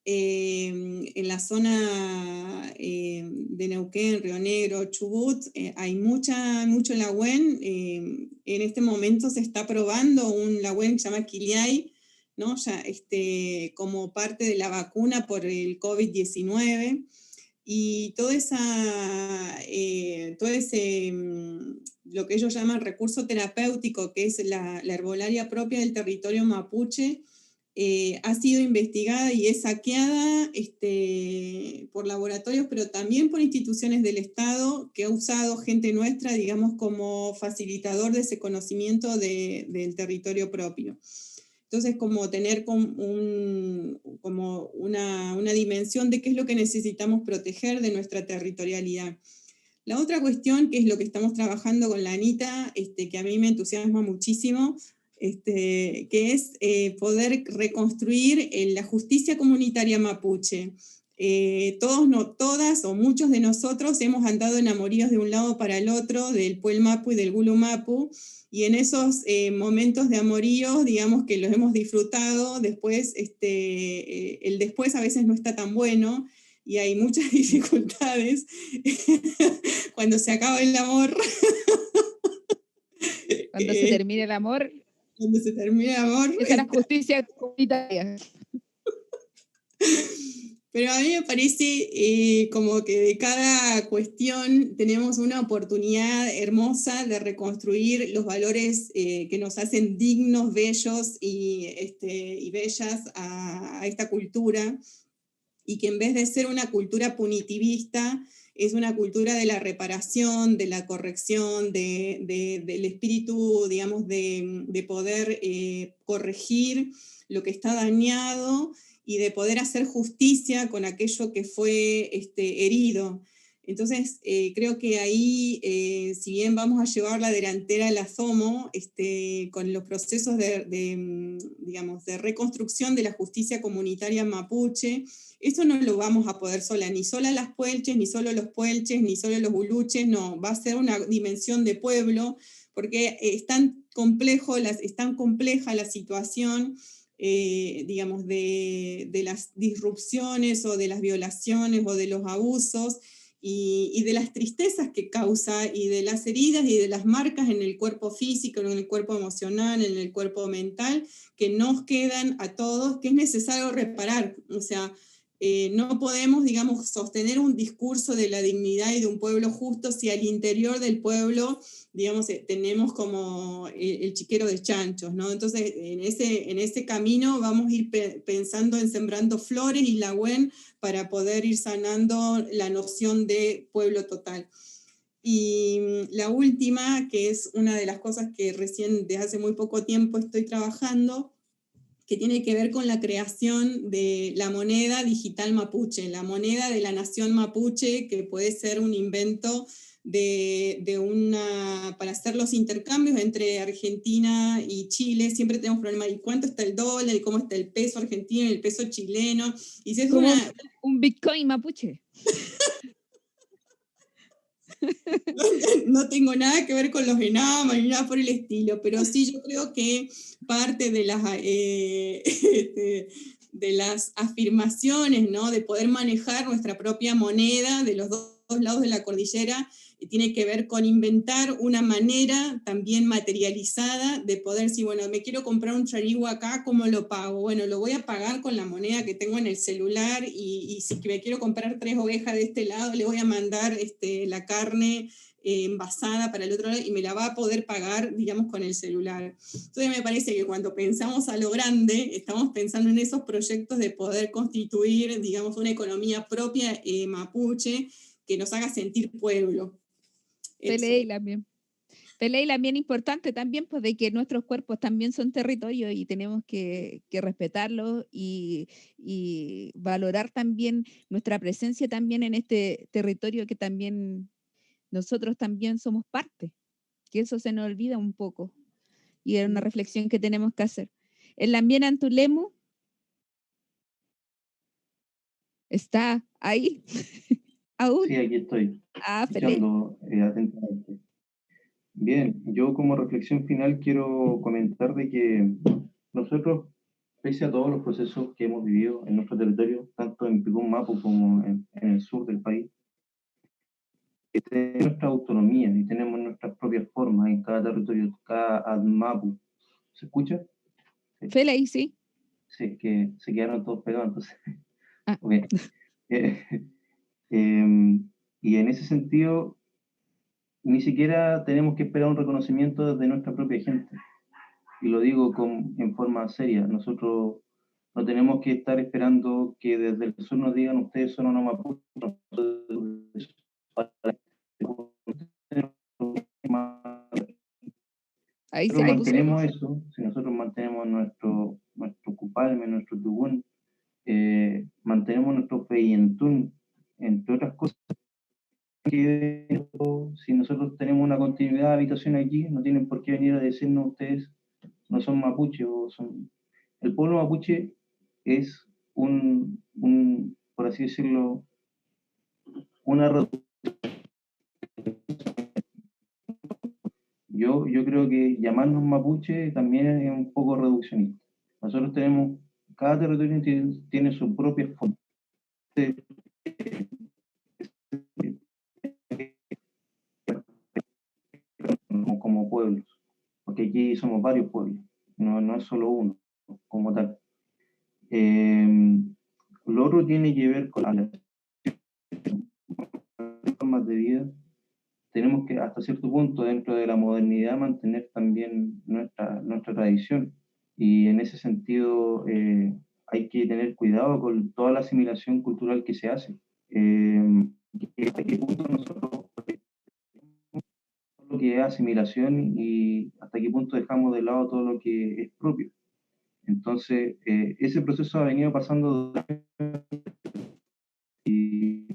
En la zona de Neuquén, Río Negro, Chubut, hay mucho lagüen. En este momento se está probando un lagüen que se llama Quiliay, ¿no? Ya, como parte de la vacuna por el COVID-19, y todo ese, lo que ellos llaman recurso terapéutico, que es la herbolaria propia del territorio mapuche, ha sido investigada y es saqueada por laboratorios, pero también por instituciones del Estado, que ha usado gente nuestra, digamos, como facilitador de ese conocimiento del territorio propio. Entonces, como tener como una dimensión de qué es lo que necesitamos proteger de nuestra territorialidad. La otra cuestión, que es lo que estamos trabajando con la Anita, que a mí me entusiasma muchísimo, que es poder reconstruir la justicia comunitaria mapuche. todos, no, todas o muchos de nosotros hemos andado en amoríos de un lado para el otro, del Puel Mapu y del Gulu Mapu, y en esos momentos de amoríos, digamos que los hemos disfrutado, después, el después a veces no está tan bueno, y hay muchas dificultades cuando se acaba el amor. Cuando se termine el amor, Cuando se termina el amor. esa es la justicia comunitaria. Pero a mí me parece como que de cada cuestión tenemos una oportunidad hermosa de reconstruir los valores que nos hacen dignos, bellos y bellas a esta cultura, y que en vez de ser una cultura punitivista, es una cultura de la reparación, de la corrección, del espíritu, digamos, de poder corregir lo que está dañado y de poder hacer justicia con aquello que fue herido. Entonces, creo que ahí, si bien vamos a llevar la delantera a la SOMO, con los procesos digamos, de reconstrucción de la justicia comunitaria mapuche, eso no lo vamos a poder sola, ni sola las puelches, ni solo los puelches, ni solo los buluches, no, va a ser una dimensión de pueblo, porque es tan compleja la situación, digamos, de las disrupciones o de las violaciones o de los abusos, y de las tristezas que causa, y de las heridas y de las marcas en el cuerpo físico, en el cuerpo emocional, en el cuerpo mental, que nos quedan a todos, que es necesario reparar. O sea, no podemos, digamos, sostener un discurso de la dignidad y de un pueblo justo si al interior del pueblo, digamos, tenemos como el chiquero de chanchos, ¿no? Entonces, en ese camino vamos a ir pensando en sembrando flores y lagüen para poder ir sanando la noción de pueblo total. Y la última, que es una de las cosas que recién, desde hace muy poco tiempo estoy trabajando, que tiene que ver con la creación de la moneda digital mapuche, la moneda de la nación mapuche, que puede ser un invento para hacer los intercambios entre Argentina y Chile. Siempre tenemos problemas, ¿y cuánto está el dólar? ¿Y cómo está el peso argentino y el peso chileno? Y si es como un Bitcoin mapuche. No tengo nada que ver con los enamas ni nada por el estilo, pero sí yo creo que parte de las afirmaciones, ¿no? De poder manejar nuestra propia moneda de los dos lados de la cordillera, tiene que ver con inventar una manera también materializada de poder, si bueno, me quiero comprar un charigua acá, ¿cómo lo pago? Bueno, lo voy a pagar con la moneda que tengo en el celular, y si me quiero comprar 3 ovejas de este lado, le voy a mandar la carne envasada para el otro lado y me la va a poder pagar, digamos, con el celular. Entonces me parece que cuando pensamos a lo grande, estamos pensando en esos proyectos de poder constituir, digamos, una economía propia mapuche que nos haga sentir pueblo. Peleila bien importante también, pues de que nuestros cuerpos también son territorios y tenemos que respetarlos y valorar también nuestra presencia también en este territorio, que también nosotros también somos parte, que eso se nos olvida un poco y es una reflexión que tenemos que hacer. ¿El Lambien Antulemu está ahí? ¿Aún? Sí, aquí estoy, escuchando atentamente. Bien, yo como reflexión final quiero comentar de que nosotros, pese a todos los procesos que hemos vivido en nuestro territorio, tanto en Picún Mapu como en el sur del país, tenemos nuestra autonomía y tenemos nuestras propias formas en cada territorio, cada ADMAPU. ¿Se escucha? Sí. Fela ahí, sí. Sí, que se quedaron todos pegados, entonces. Ah. Okay. Y en ese sentido, ni siquiera tenemos que esperar un reconocimiento de nuestra propia gente. Y lo digo en forma seria. Nosotros no tenemos que estar esperando que desde el sur nos digan ustedes son una mapuche. Ahí Nosotros se mantenemos eso, si nosotros mantenemos nuestro cupalme, nuestro tugún, mantenemos nuestro feyentún, entre otras cosas, que si nosotros tenemos una continuidad de habitación aquí, no tienen por qué venir a decirnos ustedes no son mapuche o son... El pueblo mapuche es por por así decirlo, una reducción. Yo creo que llamarnos mapuche también es un poco reduccionista. Nosotros tenemos, cada territorio tiene su propia forma como pueblos, porque aquí somos varios pueblos, no es solo uno como tal. Lo otro tiene que ver con las formas de vida. Tenemos que, hasta cierto punto, dentro de la modernidad, mantener también nuestra tradición. Y en ese sentido, hay que tener cuidado con toda la asimilación cultural que se hace. ¿Hasta qué punto nosotros lo que es asimilación y hasta qué punto dejamos de lado todo lo que es propio? Entonces, ese proceso ha venido pasando y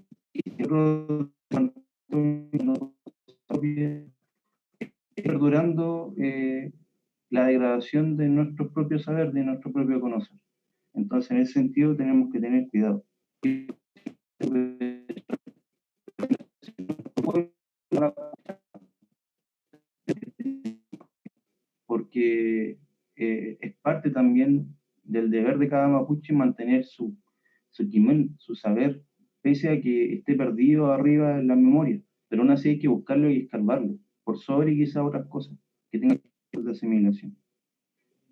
perdurando la degradación de nuestro propio saber, de nuestro propio conocer. Entonces, en ese sentido, tenemos que tener cuidado. Porque es parte también del deber de cada mapuche mantener su quimen, su saber, pese a que esté perdido arriba en la memoria. Pero aún así hay que buscarlo y escarbarlo, por sobre quizá otras cosas que tengan de asimilación.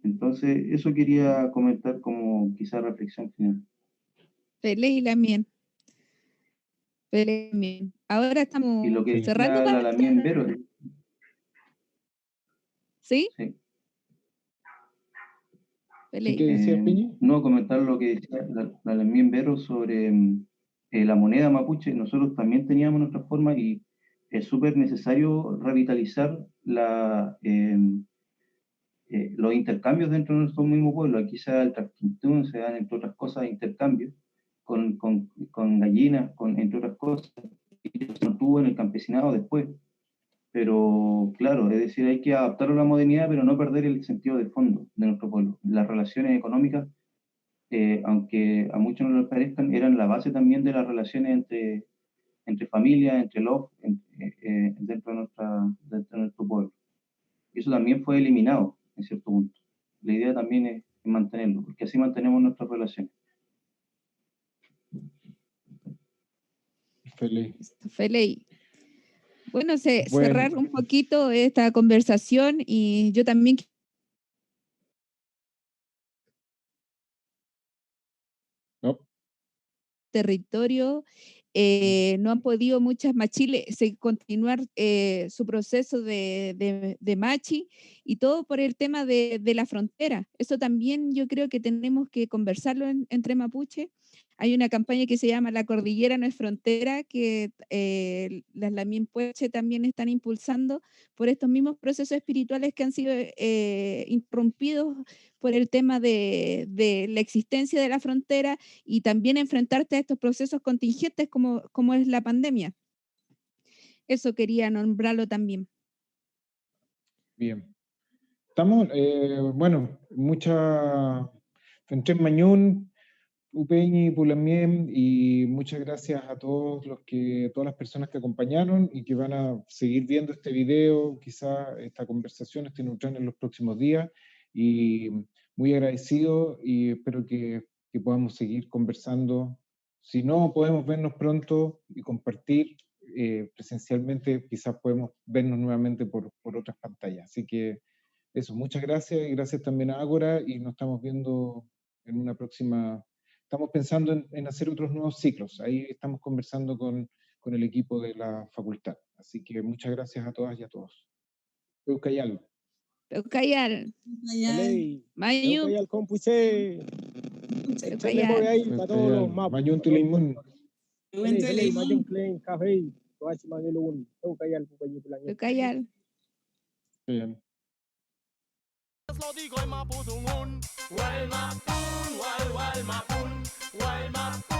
Entonces, eso quería comentar como quizá reflexión final. Feliz también. Ahora estamos Y lo que cerrando decía la Lamien Vero. ¿Sí? Sí. ¿Y qué decía Peña? No, comentar lo que decía la Lamien Vero sobre la moneda mapuche. Nosotros también teníamos nuestra forma y es súper necesario revitalizar los intercambios dentro de nuestro mismo pueblo. Aquí se da el trasquintún, se dan, entre otras cosas, intercambios con gallinas, entre otras cosas. Y eso no tuvo en el campesinado después. Pero claro, es decir, hay que adaptarlo a la modernidad, pero no perder el sentido de fondo de nuestro pueblo. Las relaciones económicas, aunque a muchos no les parezcan, eran la base también de las relaciones entre familias, entre dentro de nuestro pueblo. Y eso también fue eliminado en cierto punto. La idea también es mantenerlo, porque así mantenemos nuestras relaciones. Feliz. Bueno, cerrar un poquito esta conversación y yo también territorio no han podido muchas machiles continuar su proceso de machi y todo por el tema de la frontera. Eso también yo creo que tenemos que conversarlo entre mapuche. Hay una campaña que se llama La Cordillera No es Frontera, que las Lamien Pueche también están impulsando por estos mismos procesos espirituales que han sido interrumpidos por el tema de la existencia de la frontera y también enfrentarte a estos procesos contingentes como es la pandemia. Eso quería nombrarlo también. Bien. Estamos, bueno, entre Mañún, Upeñi, Pulamien, y muchas gracias a todas las personas que acompañaron y que van a seguir viendo este video, quizá esta conversación, este neutral en los próximos días, y muy agradecido y espero que podamos seguir conversando. Si no podemos vernos pronto y compartir presencialmente, quizás podemos vernos nuevamente por otras pantallas. Así que eso, muchas gracias y gracias también a Ágora y nos estamos viendo en una próxima. Estamos pensando en hacer otros nuevos ciclos. Ahí estamos conversando con el equipo de la facultad. Así que muchas gracias a todas y a todos. Eucayal. Eucayal. Mayu. Eucayal compuche. Excelente ahí para todos los mapas. Mayun Tulimun. Mayun Klein, Café. Toachi Manilun. Eucayal, Eucayal. Bien. Lo digo en Mapudungun, Wal Mapun, Wal Mapun, Wal Mapun.